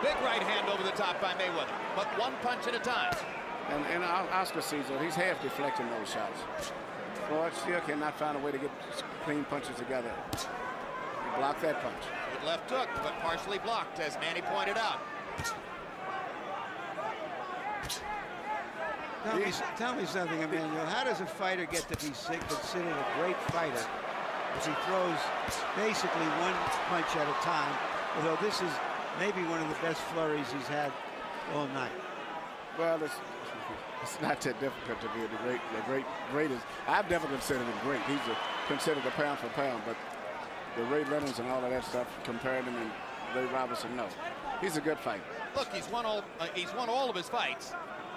Big right hand over the top by Mayweather, but one punch at a time. And Oscar sees it. He's half deflecting those shots. Floyd still cannot find a way to get clean punches together. He blocked that punch. With left hook, but partially blocked, as Manny pointed out. Tell me something, Emmanuel. How does a fighter get to be considered a great fighter as he throws basically one punch at a time, although this is maybe one of the best flurries he's had all night. Well, it's not that difficult to be the greatest. I've never considered him great. He's considered a pound for pound, but the Ray Leonards and all of that stuff, comparing him and Ray Robinson, no. He's a good fighter. Look, he's won all of his fights,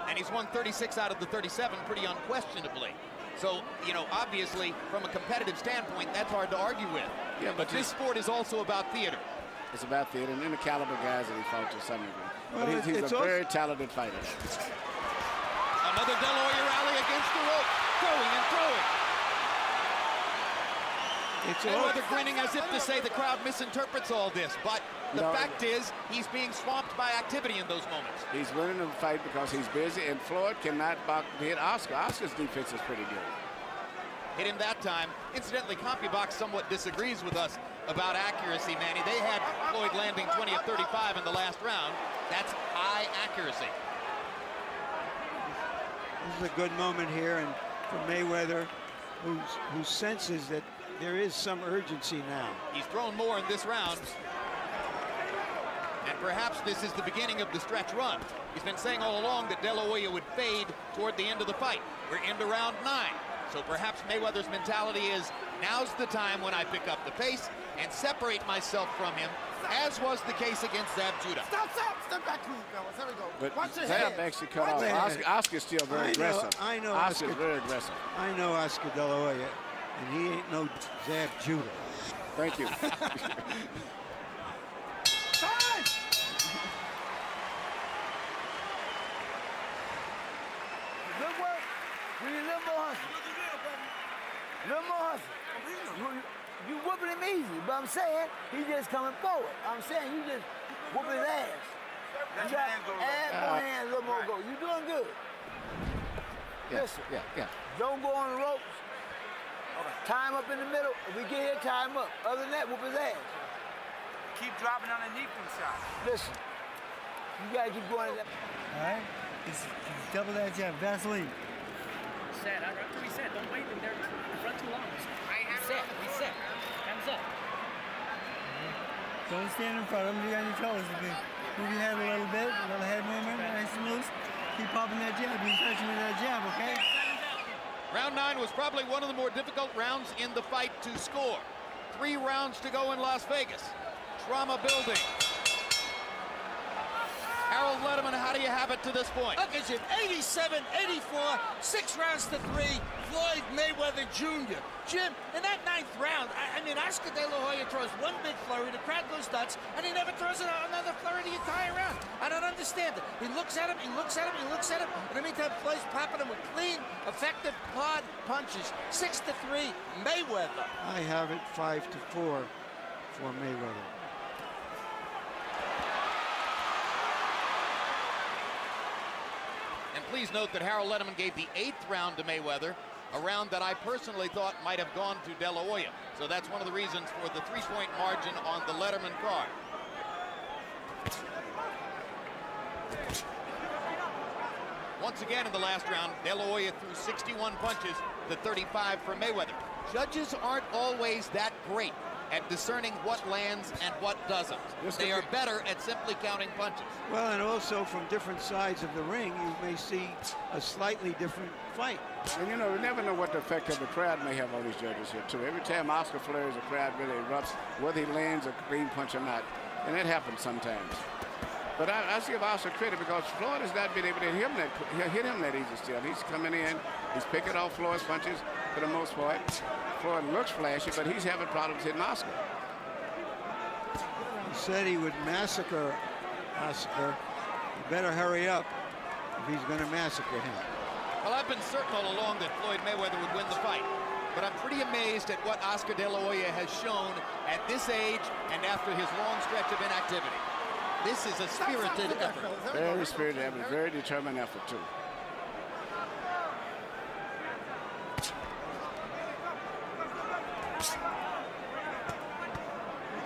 and he's won 36 out of the 37 pretty unquestionably. So, you know, obviously, from a competitive standpoint, that's hard to argue with. Yeah, but this sport is also about theater. It's about theater and the caliber guys that he fought to some degree. Well, but he's a very talented fighter. Another De La Hoya rally against the rope, throwing and throwing. Mayweather grinning as if to say the crowd misinterprets all this, but the fact is he's being swamped by activity in those moments. He's winning the fight because he's busy, and Floyd cannot hit Oscar. Oscar's defense is pretty good. Hit him that time. Incidentally, CompuBox somewhat disagrees with us about accuracy, Manny. They had Floyd landing 20 of 35 in the last round. That's high accuracy. This is a good moment here, and for Mayweather, who senses that there is some urgency now. He's thrown more in this round. And perhaps this is the beginning of the stretch run. He's been saying all along that De La Hoya would fade toward the end of the fight. We're into round 9. So perhaps Mayweather's mentality is, now's the time when I pick up the pace and separate myself from him, as was the case against Zab Judah. Step back, please, fellas. There we go. But Watch your Zab head. actually cut off. Oscar's still very aggressive. I know Oscar's Oscar, very aggressive. I know Oscar De La Hoya, and he ain't no Zab Judah. Thank you. Good work. We need a little more hustle. A little more hustle. You whooping him easy, but I'm saying he just coming forward. I'm saying you just whooping his ass. You got add more hands, a little more go. You doing good. Listen, don't go on the ropes. Tie him up in the middle. If we get here, tie him up. Other than that, whoop his ass. Keep dropping underneath him, shot. Listen, you gotta keep going. All right? It's double that jab, Vaseline. Reset. After reset. Don't wait in there in front too long. Reset. Reset. Hands up. Don't stand in front of him. You got your toes. Move your head a little bit. A little head movement. Nice and loose. Keep popping that jab. Be touching with that jab, okay? Round 9 was probably one of the more difficult rounds in the fight to score. 3 rounds to go in Las Vegas. Trauma building. Harold Letterman, how do you have it to this point? Look at you, 87-84, 6 rounds to 3, Floyd Mayweather Jr. Jim, in that 9th round, I mean, Oscar De La Hoya throws one big flurry, the crowd goes nuts, and he never throws another flurry the entire round. I don't understand it. He looks at him, he looks at him, he looks at him. In the meantime, Floyd's popping him with clean, effective, hard punches. 6-3, Mayweather. I have it 5-4 for Mayweather. And please note that Harold Letterman gave the 8th round to Mayweather, a round that I personally thought might have gone to De La Hoya. So that's one of the reasons for the 3-point margin on the Letterman card. Once again in the last round, De La Hoya threw 61 punches to 35 for Mayweather. Judges aren't always that great at discerning what lands and what doesn't. They are better at simply counting punches. Well, and also from different sides of the ring, you may see a slightly different fight. And you know, we never know what the effect of the crowd may have on these judges here, too. Every time Oscar flurries, the crowd really erupts, whether he lands a clean punch or not. And that happens sometimes. But I give Oscar credit because Floyd has not been able to hit him that easy still. He's coming in, he's picking off Floyd's punches for the most part. Floyd looks flashy, but he's having problems hitting Oscar. He said he would massacre Oscar. You better hurry up if he's going to massacre him. Well, I've been certain all along that Floyd Mayweather would win the fight. But I'm pretty amazed at what Oscar De La Hoya has shown at this age and after his long stretch of inactivity. This is a spirited effort. Very spirited effort, very determined effort, too.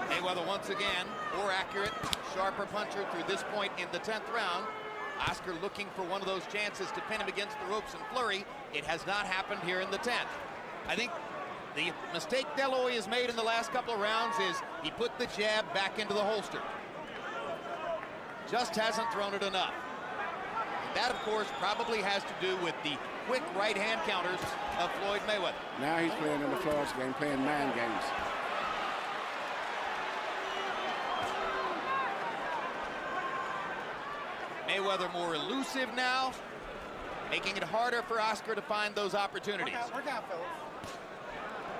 Mayweather once again, more accurate, sharper puncher through this point in the 10th round. Oscar looking for one of those chances to pin him against the ropes and flurry. It has not happened here in the 10th. I think The mistake De La Hoya has made in the last couple of rounds is he put the jab back into the holster. Just hasn't thrown it enough. And that, of course, probably has to do with the quick right-hand counters of Floyd Mayweather. Now he's playing in the Floyd's game, playing mind games. Mayweather more elusive now, making it harder for Oscar to find those opportunities. Work out, fellas.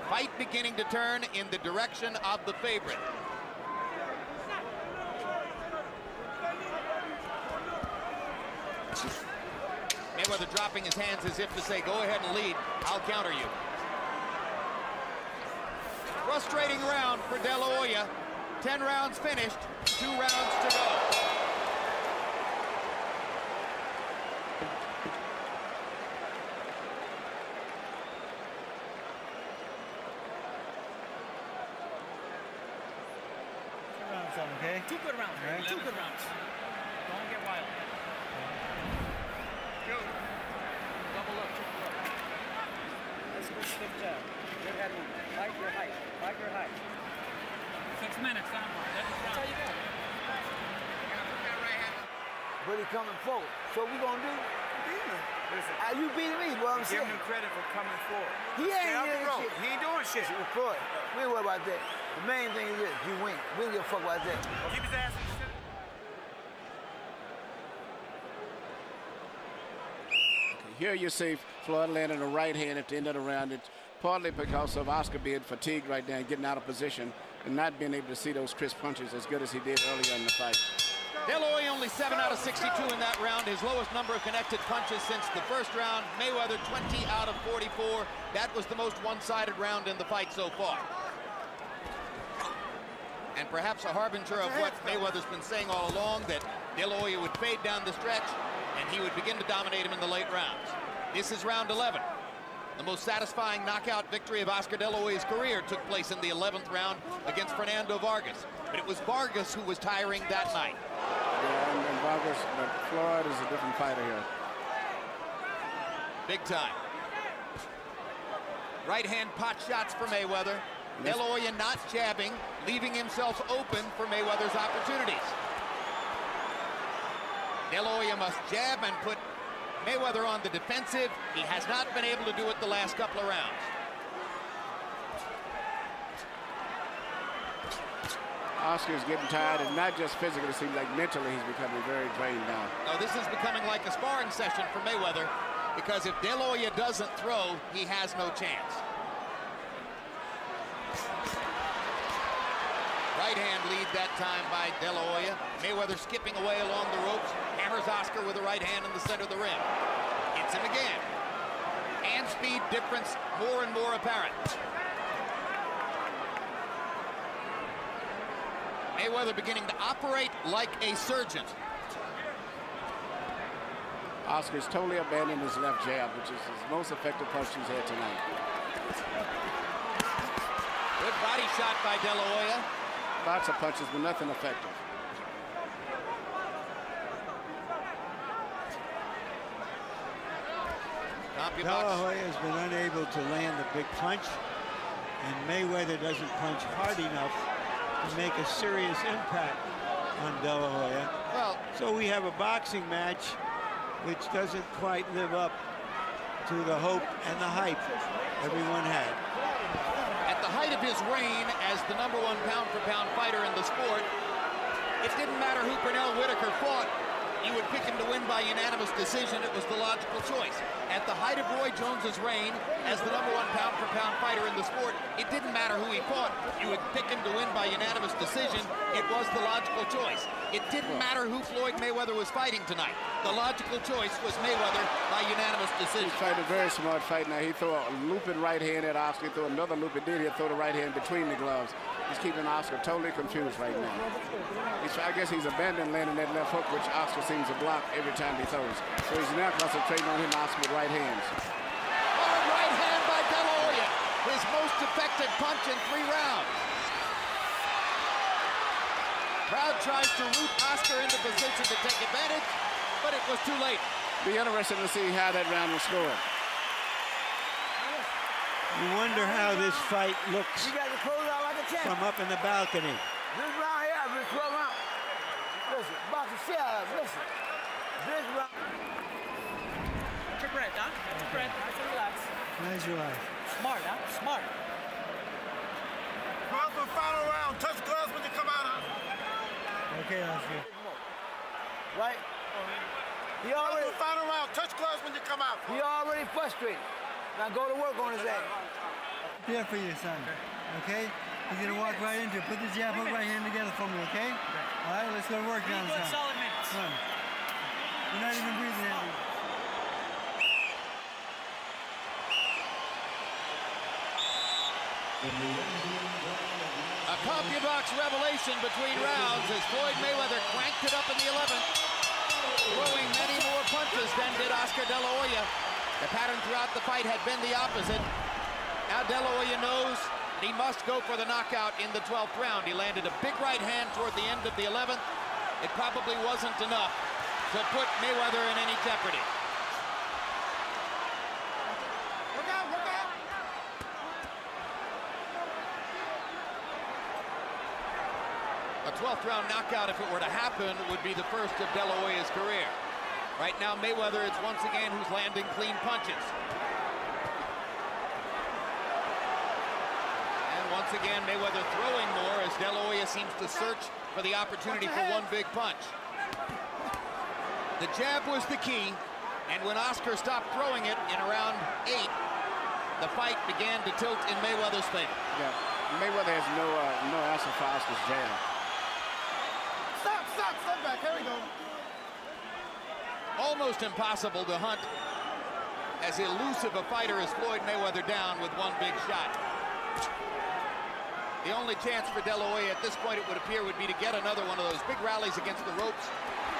Fight beginning to turn in the direction of the favorite. Mayweather dropping his hands as if to say, go ahead and lead, I'll counter you. Frustrating round for De La Hoya. 10 rounds finished, 2 rounds to go. Okay? 2 good rounds, right? 2 good rounds. Don't get wild. Go. Double up, triple up. That's a good stiff jab. Good head movement. Fight your height. Fight your height. 6 minutes, time for it. That's all you got. But he coming forward. So what we gonna do? Listen, You beating me, what I'm give saying. him credit for coming forward. He Stay ain't out the doing road. shit. He ain't doing shit. Floyd, we ain't worried about that. The main thing is this, you win. We don't give a fuck about that. Keep his ass in the center. Here you see Floyd landing a right hand at the end of the round. It's partly because of Oscar being fatigued right now and getting out of position and not being able to see those crisp punches as good as he did earlier in the fight. De La Hoya only 7 out of 62 in that round, his lowest number of connected punches since the first round. Mayweather 20 out of 44. That was the most one-sided round in the fight so far. And perhaps a harbinger of what Mayweather's been saying all along, that De La Hoya would fade down the stretch and he would begin to dominate him in the late rounds. This is round 11. The most satisfying knockout victory of Oscar De La Hoya's career took place in the 11th round against Fernando Vargas. But it was Vargas who was tiring that night. Yeah, and Vargas, but Floyd is a different fighter here. Big time. Right hand pot shots for Mayweather. De La Hoya not jabbing, leaving himself open for Mayweather's opportunities. De La Hoya must jab and put Mayweather on the defensive. He has not been able to do it the last couple of rounds. Oscar's getting tired, and not just physically, it seems like mentally he's becoming very drained now. No, this is becoming like a sparring session for Mayweather, because if De La Hoya doesn't throw, he has no chance. Right hand lead that time by De La Hoya. Mayweather skipping away along the ropes, hammers Oscar with a right hand in the center of the ring. Hits him again. Hand speed difference more and more apparent. Mayweather beginning to operate like a surgeon. Oscar's totally abandoned his left jab, which is his most effective punch he's had tonight. Good body shot by De La Hoya. Lots of punches, but nothing effective. De La Hoya has been unable to land the big punch, and Mayweather doesn't punch hard enough to make a serious impact on De La Hoya. Well, so we have a boxing match which doesn't quite live up to the hope and the hype everyone had. At the height of his reign as the #1 pound-for-pound fighter in the sport, it didn't matter who Pernell Whitaker fought. You would pick him to win by unanimous decision. It was the logical choice. At the height of Roy Jones's reign as the #1 pound-for-pound fighter in the sport, it didn't matter who he fought. You would pick him to win by unanimous decision. It was the logical choice. It didn't matter who Floyd Mayweather was fighting tonight. The logical choice was Mayweather by unanimous decision. He's fighting a very smart fight now. He threw a looping right hand at Oscar. He threw another looping, then he'll throw the right hand between the gloves. He's keeping Oscar totally confused right now. I guess he's abandoned landing that left hook, which Oscar seems to block every time he throws. So he's now concentrating on him, Oscar, with right hands. Hard right hand by De La Hoya. His most effective punch in 3 rounds. Crowd tries to root Oscar into position to take advantage, but it was too late. Be interesting to see how that round will score. You wonder how this fight looks You got to close out like a champ. from up in the balcony. This round here, I've been 12 rounds. Listen, box the shit out of it. Listen. This round. Catch your breath, huh? Catch your breath. Nice and relax. Nice relax. Smart, huh? Smart. Gloves for final round. Touch gloves when you come out. Okay, Oscar. Right? He already, Final round. Touch gloves when you come out. he already frustrated. Now go to work on his ass. Here for you, son. Okay? He's gonna walk right into it. Put the jab hook right hand together for me, okay? All right, let's go to work down, Good, son. solid minutes. Come on. You're not even breathing at me. A CompuBox revelation between rounds as Floyd Mayweather cranked it up in the 11th, throwing many more punches than did Oscar De La Hoya. The pattern throughout the fight had been the opposite. Now De La Hoya knows that he must go for the knockout in the 12th round. He landed a big right hand toward the end of the 11th. It probably wasn't enough to put Mayweather in any jeopardy. Look out, look out. A 12th round knockout, if it were to happen, would be the first of De La Hoya's career. Right now, Mayweather is once again who's landing clean punches. And once again, Mayweather throwing more as De La Hoya seems to search for the opportunity for one big punch. The jab was the key, and when Oscar stopped throwing it in around 8, the fight began to tilt in Mayweather's favor. Yeah, Mayweather has no answer for Oscar's jab. Step back. Here we go. Almost impossible to hunt as elusive a fighter as Floyd Mayweather down with one big shot. The only chance for De La Hoya at this point, it would appear, would be to get another one of those big rallies against the ropes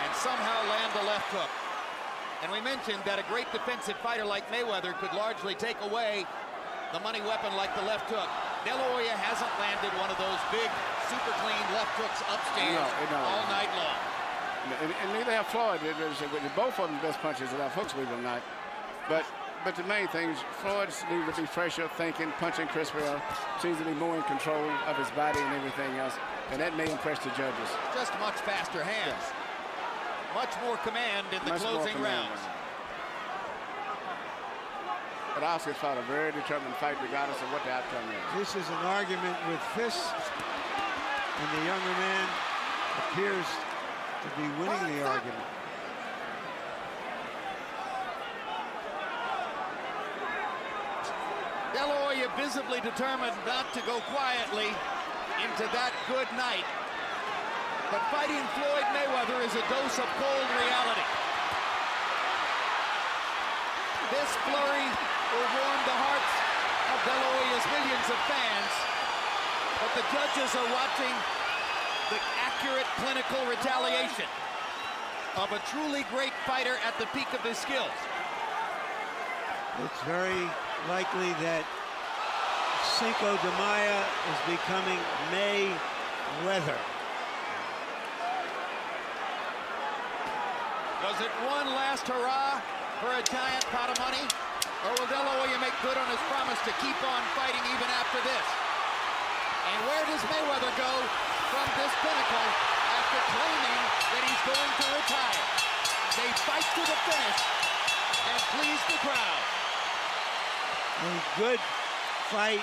and somehow land a left hook. And we mentioned that a great defensive fighter like Mayweather could largely take away the money weapon like the left hook. De La Hoya hasn't landed one of those big, super clean left hooks upstairs all night long. And neither have Floyd. Both of them best punches left hooks, believe it or not. But the main thing is Floyd needs to be fresher, thinking, punching crispier, seems to be more in control of his body and everything else. And that may impress the judges. Just much faster hands. Yes. Much more command in the closing rounds. But Oscar fought a very determined fight regardless of what the outcome is. This is an argument with fists, and the younger man appears to be winning the argument. De La Hoya visibly determined not to go quietly into that good night. But fighting Floyd Mayweather is a dose of cold reality. This flurry will warm the hearts of De La Hoya's millions of fans, but the judges are watching the accurate clinical retaliation of a truly great fighter at the peak of his skills. It's very likely that Cinco de Mayo is becoming Mayweather. Was it one last hurrah for a giant pot of money? Or will De La Hoya make good on his promise to keep on fighting even after this? And where does Mayweather go from this pinnacle after claiming that he's going to retire? They fight to the finish and please the crowd. A good fight,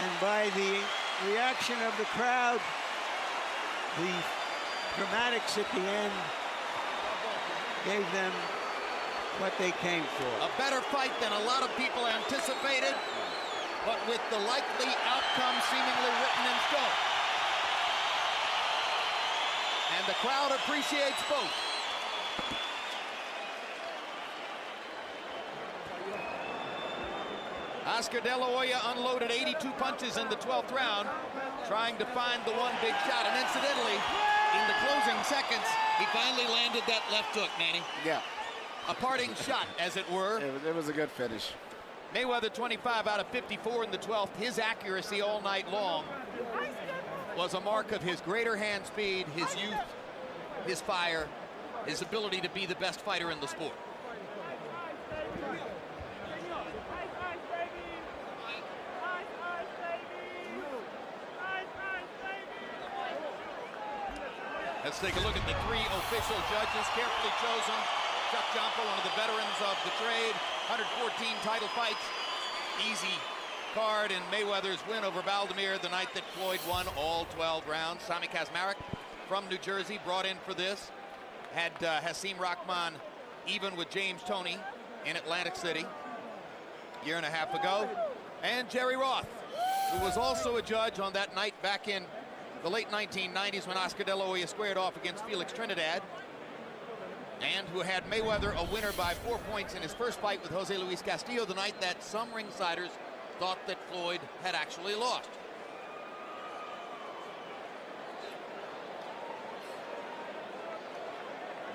and by the reaction of the crowd, the dramatics at the end gave them what they came for. A better fight than a lot of people anticipated, but with the likely outcome seemingly written in stone. And the crowd appreciates both. Oscar De La Hoya unloaded 82 punches in the 12th round, trying to find the one big shot. And incidentally, in the closing seconds, he finally landed that left hook, Manny. Yeah. A parting shot, as it were. It was a good finish. Mayweather 25 out of 54 in the 12th. His accuracy all night long was a mark of his greater hand speed, his youth, his fire, his ability to be the best fighter in the sport. Let's take a look at the three official judges, carefully chosen. Chuck Jumper, one of the veterans of the trade, 114 title fights. Easy card in Mayweather's win over Baldomir the night that Floyd won all 12 rounds. Sami Kazmarek from New Jersey brought in for this. Had Hasim Rahman even with James Toney in Atlantic City a year and a half ago. And Jerry Roth, who was also a judge on that night back in the late 1990s when Oscar De La Hoya squared off against Felix Trinidad, and who had Mayweather a winner by 4 points in his first fight with Jose Luis Castillo the night that some ringsiders thought that Floyd had actually lost.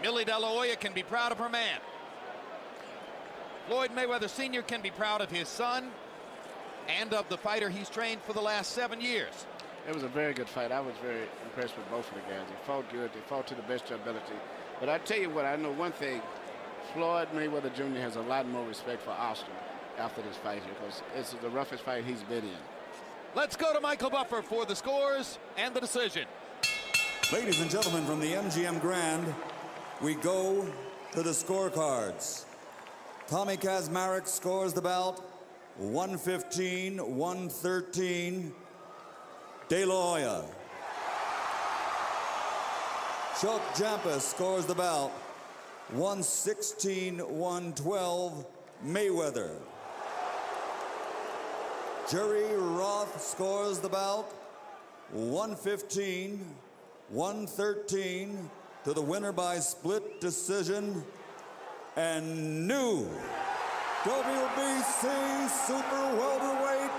Millie De La Hoya can be proud of her man. Floyd Mayweather Sr. can be proud of his son and of the fighter he's trained for the last 7 years. It was a very good fight. I was very impressed with both of the guys. They fought good. They fought to the best of their ability. But I tell you what, I know one thing. Floyd Mayweather Jr. has a lot more respect for Austin after this fight here, because this is the roughest fight he's been in. Let's go to Michael Buffer for the scores and the decision. Ladies and gentlemen, from the MGM Grand, we go to the scorecards. Tommy Kazmarek scores the bout 115-113. De La Hoya. Chuck Jampa scores the bout 116-112. Mayweather. Jerry Roth scores the bout 115-113 to the winner by split decision, and new WBC Super Welterweight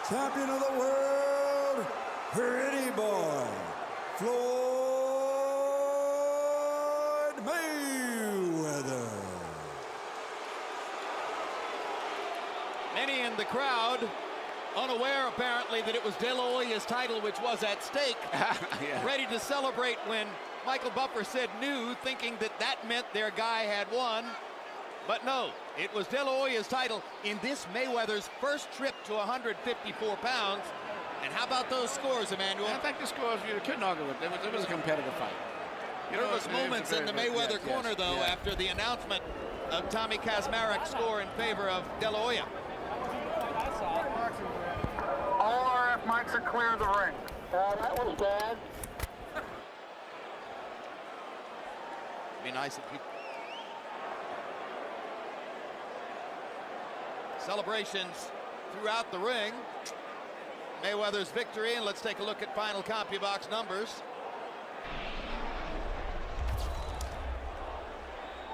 Champion of the World, Pretty Boy, Floyd Mayweather. Many in the crowd unaware apparently that it was De La Hoya's title which was at stake, Yeah. ready to celebrate when Michael Buffer said new, thinking that that meant their guy had won. But no, it was De La Hoya's title in this Mayweather's first trip to 154 pounds. And how about those scores, Emmanuel? I think the scores, you couldn't argue with it. It was a competitive fight. There was moments in the Mayweather corner, though, after the announcement of Tommy Kazmarek's score in favor of De La Hoya. All RF mics are clear of the ring. That was bad. It'd be nice if you... Celebrations throughout the ring. Mayweather's victory, and let's take a look at final CompuBox numbers.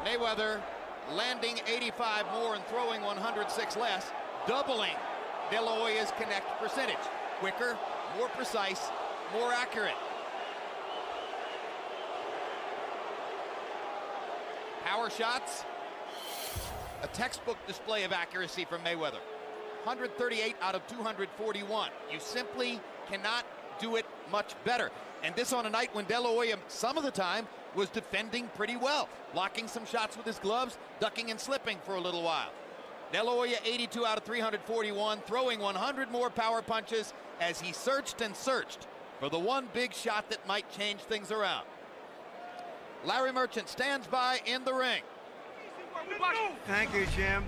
Mayweather landing 85 more and throwing 106 less, doubling De La Hoya's connect percentage. Quicker, more precise, more accurate. Power shots, a textbook display of accuracy from Mayweather. 138 out of 241. You simply cannot do it much better. And this on a night when De La Hoya, some of the time, was defending pretty well, blocking some shots with his gloves, ducking and slipping for a little while. De La Hoya 82 out of 341, throwing 100 more power punches as he searched and searched for the one big shot that might change things around. Larry Merchant stands by in the ring. Thank you, Jim.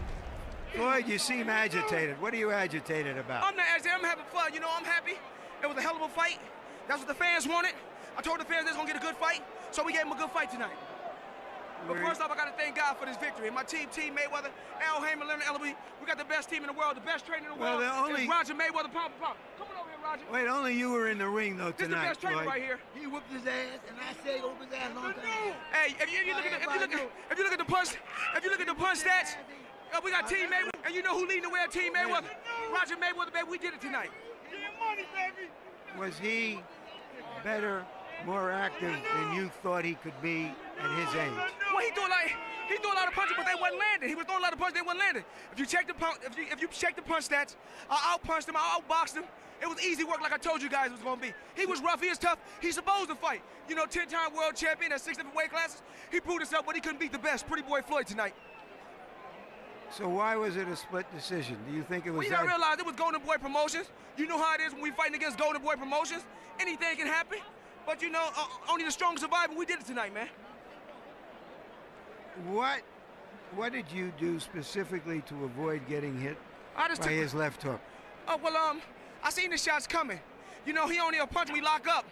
Floyd, you seem agitated. What are you agitated about? I'm not agitated. I'm having fun. You know, I'm happy. It was a hell of a fight. That's what the fans wanted. I told the fans they was going to get a good fight, so we gave them a good fight tonight. But first off, I got to thank God for this victory. My team Mayweather, Al Hamer, Leonard Ellaby, we got the best team in the world, the best trainer in the world. It's Roger Mayweather, pound for pound. Come on over here, Roger. Wait, only you were in the ring, though, This is the tonight, best trainer Floyd. right here. He whooped his ass, and I said whoop his ass long time. Hey, if you look at the punch stats, we got Team Mayweather, and you know who leading the way at Team Mayweather? Roger Mayweather, baby. We did it tonight. Was he better, more active than you thought he could be at his age? Well, he threw a lot of punches, but they wasn't landing. He was throwing a lot of punches, they wasn't landing. If you check the punch stats, I outpunched him, I outboxed him. It was easy work, like I told you guys it was going to be. He was rough, he was tough. He's supposed to fight. You know, 10-time world champion at 6 different weight classes. He proved himself, but he couldn't beat the best, Pretty Boy Floyd tonight. So why was it a split decision? Do you think it was We that? not realize it was Golden Boy Promotions. You know how it is when we fighting against Golden Boy Promotions. Anything can happen. But you know, only the strong survive, and we did it tonight, man. What did you do specifically to avoid getting hit I just by his left hook? Oh, well, I seen the shots coming. You know, he only punched me lock up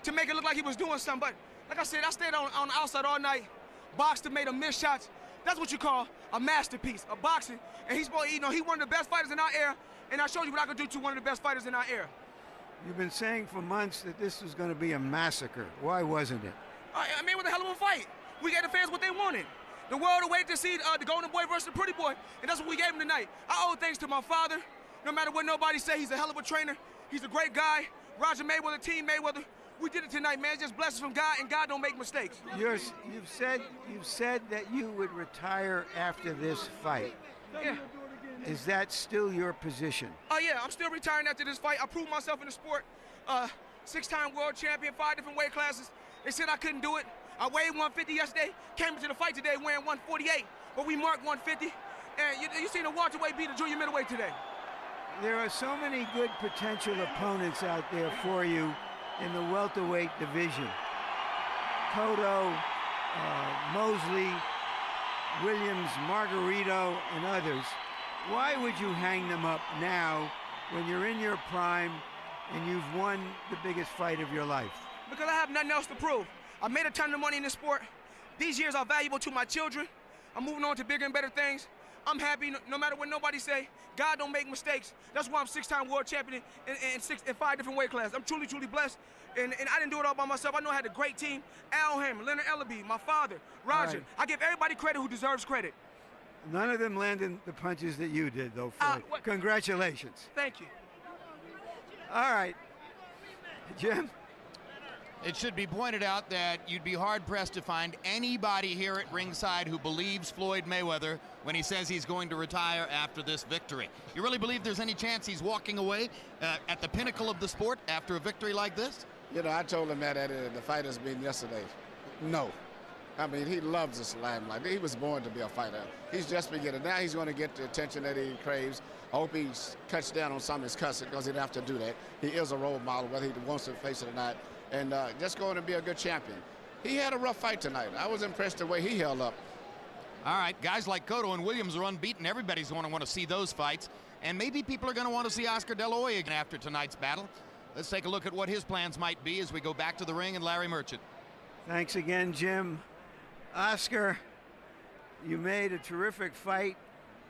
to make it look like he was doing something. But like I said, I stayed on the outside all night, boxed and made him miss shots. That's what you call a masterpiece, a boxing. And he's, you know, he one of the best fighters in our era, and I showed you what I could do to one of the best fighters in our era. You've been saying for months that this was going to be a massacre. Why wasn't it? I mean, it was a hell of a fight. We gave the fans what they wanted. The world awaited to see the Golden Boy versus the Pretty Boy, and that's what we gave him tonight. I owe thanks to my father. No matter what nobody say, he's a hell of a trainer. He's a great guy. Roger Mayweather, Team Mayweather. We did it tonight, man. It's just blessings from God, and God don't make mistakes. You've said that you would retire after this fight. Yeah. Is that still your position? Oh, yeah, I'm still retiring after this fight. I proved myself in the sport. 6-time world champion, 5 different weight classes. They said I couldn't do it. I weighed 150 yesterday, came into the fight today weighing 148, but we marked 150. And you seen the welterweight beat the junior middleweight today. There are so many good potential opponents out there for you in the welterweight division. Cotto, Mosley, Williams, Margarito, and others. Why would you hang them up now when you're in your prime and you've won the biggest fight of your life? Because I have nothing else to prove. I made a ton of money in this sport. These years are valuable to my children. I'm moving on to bigger and better things. I'm happy no matter what nobody say. God don't make mistakes. That's why I'm 6-time world champion in 5 different weight classes. I'm truly, truly blessed. And I didn't do it all by myself. I know I had a great team. Al Hamer, Leonard Ellaby, my father, Roger. Right. I give everybody credit who deserves credit. None of them landed the punches that you did, though, Floyd. Congratulations. Thank you. All right. Jim? It should be pointed out that you'd be hard-pressed to find anybody here at ringside who believes Floyd Mayweather when he says he's going to retire after this victory. You really believe there's any chance he's walking away at the pinnacle of the sport after a victory like this? You know, I told him that at the fighters meeting yesterday. No. I mean, he loves this limelight. He was born to be a fighter. He's just beginning. Now he's going to get the attention that he craves. I hope he cuts down on some of his cussing because he'd have to do that. He is a role model, whether he wants to face it or not. And just going to be a good champion. He had a rough fight tonight. I was impressed the way he held up. All right, guys like Cotto and Williams are unbeaten. Everybody's going to want to see those fights. And maybe people are going to want to see Oscar De La Hoya again after tonight's battle. Let's take a look at what his plans might be as we go back to the ring and Larry Merchant. Thanks again, Jim. Oscar, you made a terrific fight.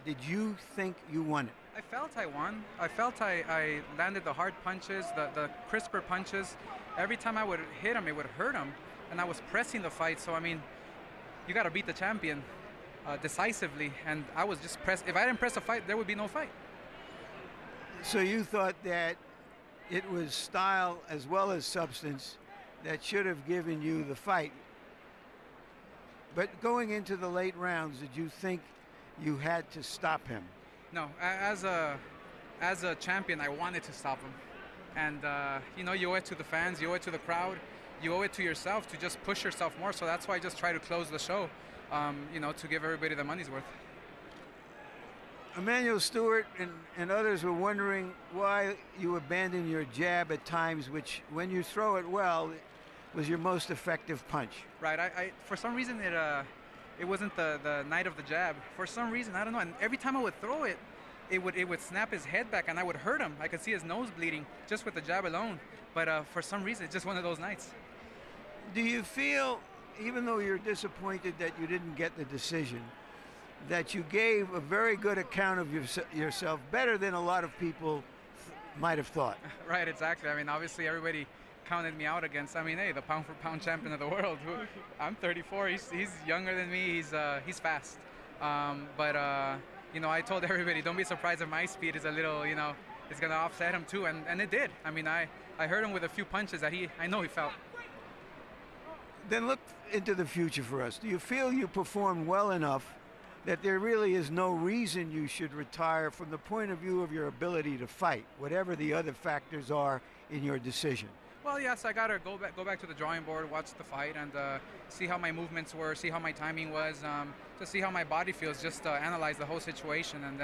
Did you think you won it? I felt I won. I felt I landed the hard punches, the crisper punches. Every time I would hit him, it would hurt him. And I was pressing the fight. So, I mean, you got to beat the champion decisively. And I was just pressed. If I didn't press a fight, there would be no fight. So you thought that it was style as well as substance that should have given you the fight. But going into the late rounds, did you think you had to stop him? No, as a champion, I wanted to stop him. And, you know, you owe it to the fans, you owe it to the crowd, you owe it to yourself to just push yourself more. So that's why I just try to close the show, you know, to give everybody their money's worth. Emmanuel Stewart and others were wondering why you abandoned your jab at times, which, when you throw it well, was your most effective punch. Right. I for some reason, it wasn't the night of the jab. For some reason, I don't know. And every time I would throw it, it would snap his head back, and I would hurt him. I could see his nose bleeding just with the jab alone. But for some reason, it's just one of those nights. Do you feel, even though you're disappointed that you didn't get the decision, that you gave a very good account of yourself, better than a lot of people might have thought? Right, exactly. I mean, obviously, everybody counted me out against, I mean, hey, the pound-for-pound champion of the world. I'm 34. He's younger than me. He's fast. You know, I told everybody, don't be surprised if my speed is a little, you know, it's going to offset him too, and it did. I mean, I hurt him with a few punches that I know he felt. Then look into the future for us. Do you feel you performed well enough that there really is no reason you should retire from the point of view of your ability to fight, whatever the other factors are in your decision? Well, yes, I got to go back to the drawing board, watch the fight, and see how my movements were, see how my timing was, to see how my body feels, just analyze the whole situation, and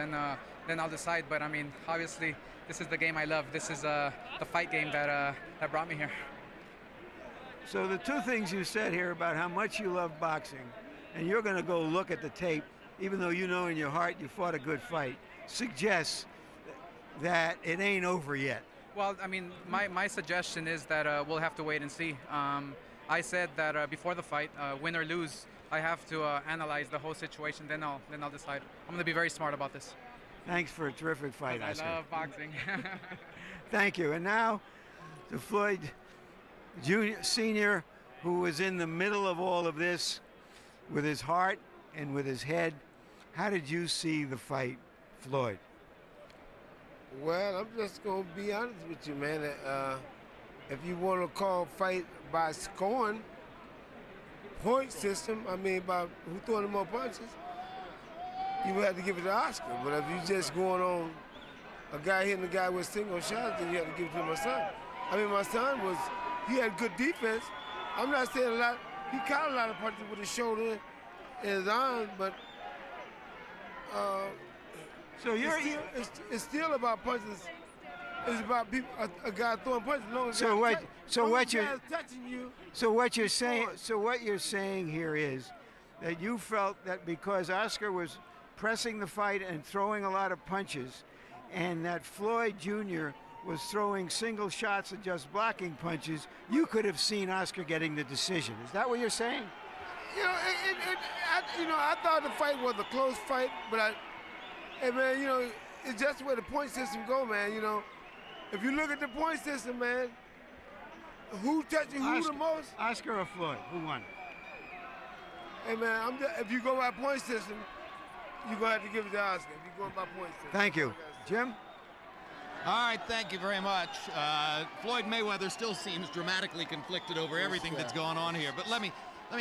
then I'll decide. But, I mean, obviously, this is the game I love. This is the fight game that brought me here. So the two things you said here about how much you love boxing, and you're going to go look at the tape, even though you know in your heart you fought a good fight, suggests that it ain't over yet. Well, I mean, my suggestion is that we'll have to wait and see. I said that before the fight, win or lose, I have to analyze the whole situation. Then I'll decide. I'm going to be very smart about this. Thanks for a terrific fight, Oscar. I love boxing. Thank you. And now to Floyd Sr., who was in the middle of all of this with his heart and with his head. How did you see the fight, Floyd? Well, I'm just going to be honest with you, man. If you want to call fight by scoring, point system, I mean, by who throwing the more punches, you would have to give it to Oscar. But if you just going on a guy hitting a guy with single shots, then you have to give it to my son. I mean, my son he had good defense. I'm not saying a lot. He caught a lot of punches with his shoulder and his arm, but so it's still about punches. It's about people, a guy throwing punches. So what you're saying here is that you felt that because Oscar was pressing the fight and throwing a lot of punches, and that Floyd Jr. was throwing single shots and just blocking punches, you could have seen Oscar getting the decision. Is that what you're saying? I thought the fight was a close fight, but it's just where the point system go, man. If you look at the point system, man, who touching who the most? Oscar or Floyd? Who won? Hey, man, if you go by point system, you're going to have to give it to Oscar. If you go by point system. Thank you. Jim? All right, thank you very much. Floyd Mayweather still seems dramatically conflicted over everything that's going on here. But let me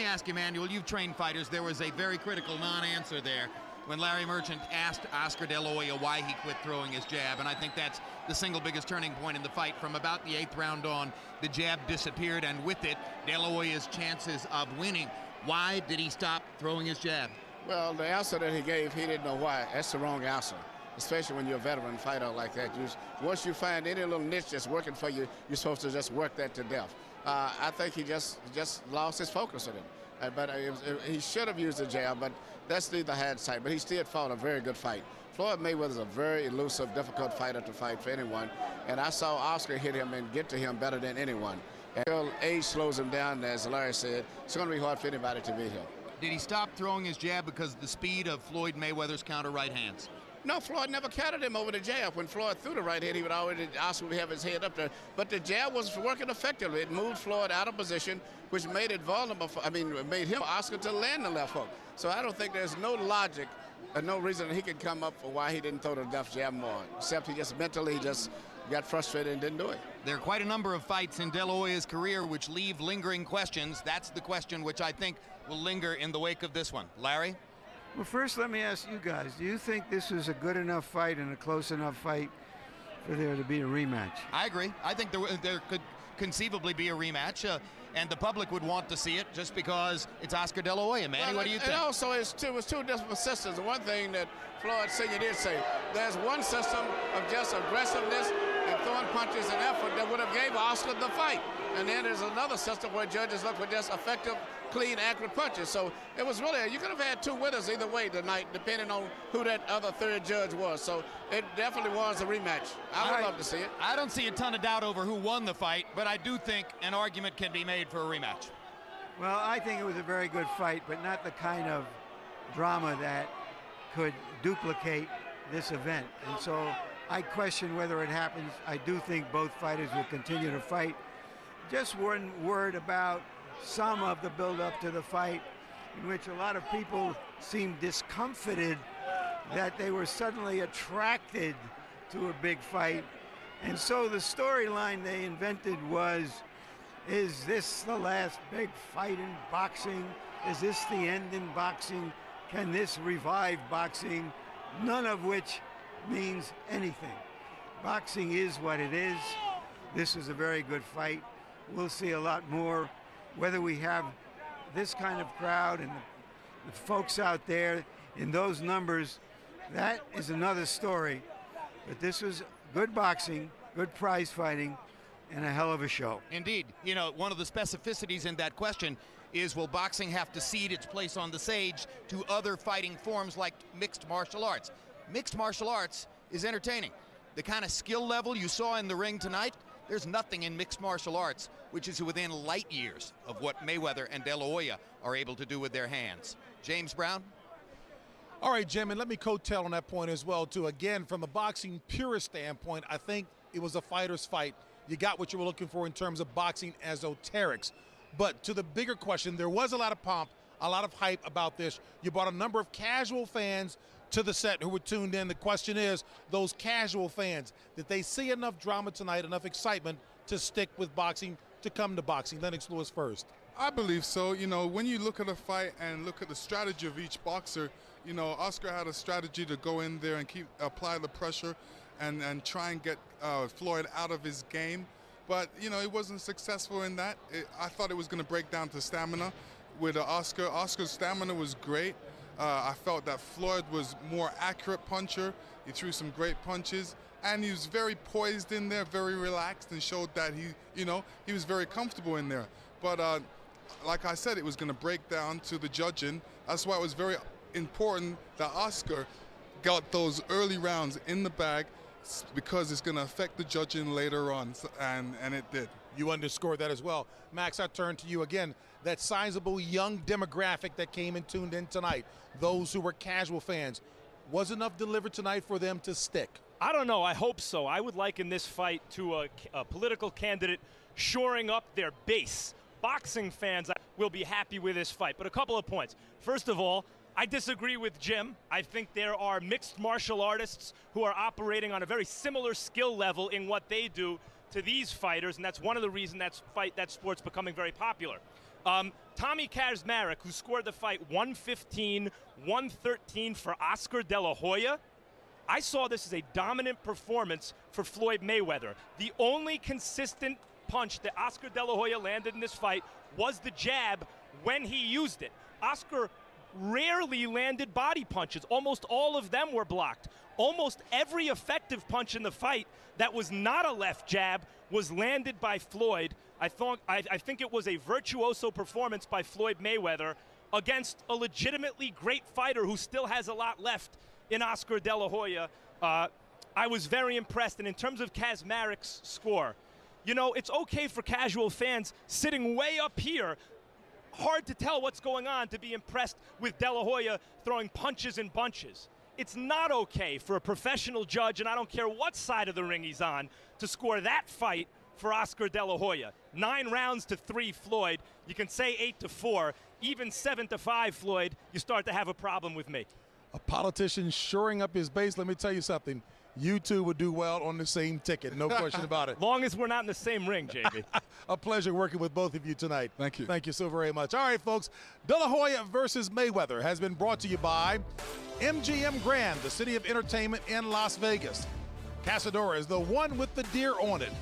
ask you, Manuel, you've trained fighters. There was a very critical non-answer there when Larry Merchant asked Oscar De La Hoya why he quit throwing his jab, and I think that's the single biggest turning point in the fight. From about the 8th round on, the jab disappeared, and with it, De La Hoya's chances of winning. Why did he stop throwing his jab? Well, the answer that he gave, he didn't know why. That's the wrong answer, especially when you're a veteran fighter like that. Once you find any little niche that's working for you, you're supposed to just work that to death. I think he just lost his focus on it. But he should have used the jab, but that's neither had sight. But he still fought a very good fight. Floyd Mayweather is a very elusive, difficult fighter to fight for anyone. And I saw Oscar hit him and get to him better than anyone. Until age slows him down, as Larry said, it's going to be hard for anybody to beat him. Did he stop throwing his jab because of the speed of Floyd Mayweather's counter right hands? No, Floyd never countered him over the jab. When Floyd threw the right hand, he would already Oscar would have his head up there. But the jab was working effectively. It moved Floyd out of position, which made it vulnerable. Made him Oscar to land the left hook. So I don't think there's no logic or no reason that he could come up for why he didn't throw the left jab more, except he just mentally got frustrated and didn't do it. There are quite a number of fights in De La Hoya's career which leave lingering questions. That's the question which I think will linger in the wake of this one. Larry? Well, first let me ask you guys, do you think this was a good enough fight and a close enough fight for there to be a rematch? I agree. I think there could conceivably be a rematch, and the public would want to see it just because it's Oscar De La Hoya. Manny, what do you think? And also, it was two different systems. The one thing that Floyd Sr. did say, there's one system of just aggressiveness and throwing punches and effort that would have gave Oscar the fight. And then there's another system where judges look for just effective, clean, accurate punches. So it was really, you could have had two winners either way tonight, depending on who that other third judge was. So it definitely was a rematch. I would love to see it. I don't see a ton of doubt over who won the fight, but I do think an argument can be made for a rematch. Well, I think it was a very good fight, but not the kind of drama that could duplicate this event. And so I question whether it happens. I do think both fighters will continue to fight. Just one word about some of the build-up to the fight, in which a lot of people seemed discomfited that they were suddenly attracted to a big fight. And so the storyline they invented was, is this the last big fight in boxing? Is this the end in boxing? Can this revive boxing? None of which means anything. Boxing is what it is. This was a very good fight. We'll see a lot more. Whether we have this kind of crowd and the folks out there in those numbers, that is another story. But this was good boxing, good prize fighting, and a hell of a show. Indeed. You know, one of the specificities in that question is, will boxing have to cede its place on the stage to other fighting forms like mixed martial arts? Mixed martial arts is entertaining. The kind of skill level you saw in the ring tonight, there's nothing in mixed martial arts which is within light years of what Mayweather and De La Hoya are able to do with their hands. James Brown? All right, Jim, and let me coattail on that point as well, too. Again, from a boxing purist standpoint, I think it was a fighter's fight. You got what you were looking for in terms of boxing esoterics. But to the bigger question, there was a lot of pomp, a lot of hype about this. You brought a number of casual fans to the set who were tuned in. The question is, those casual fans, did they see enough drama tonight, enough excitement to stick with boxing, to come to boxing? Lennox Lewis first. I believe so. You know, when you look at a fight and look at the strategy of each boxer, you know, Oscar had a strategy to go in there and apply the pressure and try and get Floyd out of his game. But, you know, he wasn't successful in that. I thought it was going to break down to stamina with Oscar. Oscar's stamina was great. I felt that Floyd was more accurate puncher. He threw some great punches. And he was very poised in there, very relaxed, and showed that he was very comfortable in there. But like I said, it was going to break down to the judging. That's why it was very important that Oscar got those early rounds in the bag, because it's going to affect the judging later on, and it did. You underscored that as well. Max, I turn to you again. That sizable young demographic that came and tuned in tonight, those who were casual fans, was enough delivered tonight for them to stick? I don't know. I hope so. I would liken this fight to a political candidate shoring up their base. Boxing fans will be happy with this fight. But a couple of points. First of all, I disagree with Jim. I think there are mixed martial artists who are operating on a very similar skill level in what they do to these fighters, and that's one of the reasons that sport's becoming very popular. Tommy Kaczmarek, who scored the fight 115-113 for Oscar De La Hoya, I saw this as a dominant performance for Floyd Mayweather. The only consistent punch that Oscar De La Hoya landed in this fight was the jab when he used it. Oscar rarely landed body punches. Almost all of them were blocked. Almost every effective punch in the fight that was not a left jab was landed by Floyd. I think it was a virtuoso performance by Floyd Mayweather against a legitimately great fighter who still has a lot left in Oscar De La Hoya. I was very impressed. And in terms of Kaczmarek's score, you know, it's okay for casual fans sitting way up here, hard to tell what's going on, to be impressed with De La Hoya throwing punches and bunches. It's not okay for a professional judge, and I don't care what side of the ring he's on, to score that fight for Oscar De La Hoya. 9 rounds to 3 Floyd. You can say 8-4, even 7-5 Floyd. You start to have a problem with me. A politician shoring up his base. Let me tell you something. You two would do well on the same ticket, no question about it. Long as we're not in the same ring, JB. A pleasure working with both of you tonight. Thank you. Thank you so very much. All right, folks, De La Hoya versus Mayweather has been brought to you by MGM Grand, the city of entertainment in Las Vegas. Casadora is the one with the deer on it.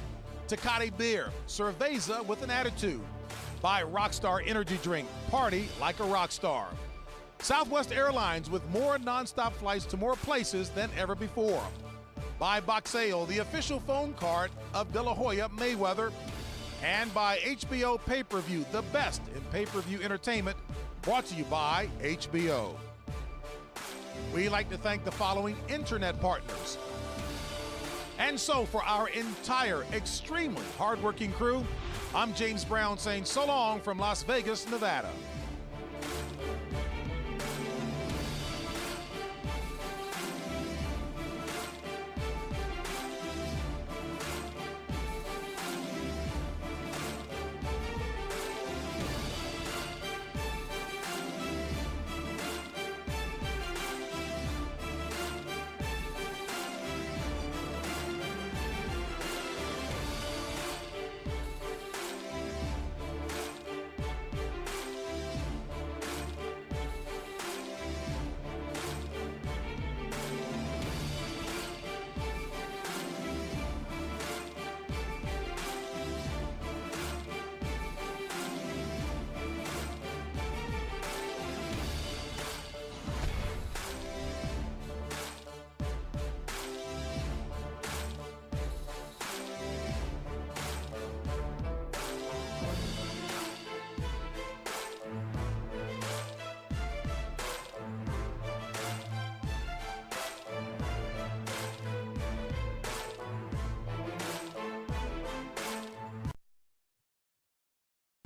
Tecate Beer, Cerveza with an attitude. By Rockstar Energy Drink, party like a rock star. Southwest Airlines with more nonstop flights to more places than ever before. By Boxeo, the official phone card of De La Hoya Mayweather. And by HBO Pay-Per-View, the best in pay-per-view entertainment, brought to you by HBO. We'd like to thank the following internet partners. And so for our entire extremely hardworking crew, I'm James Brown saying so long from Las Vegas, Nevada.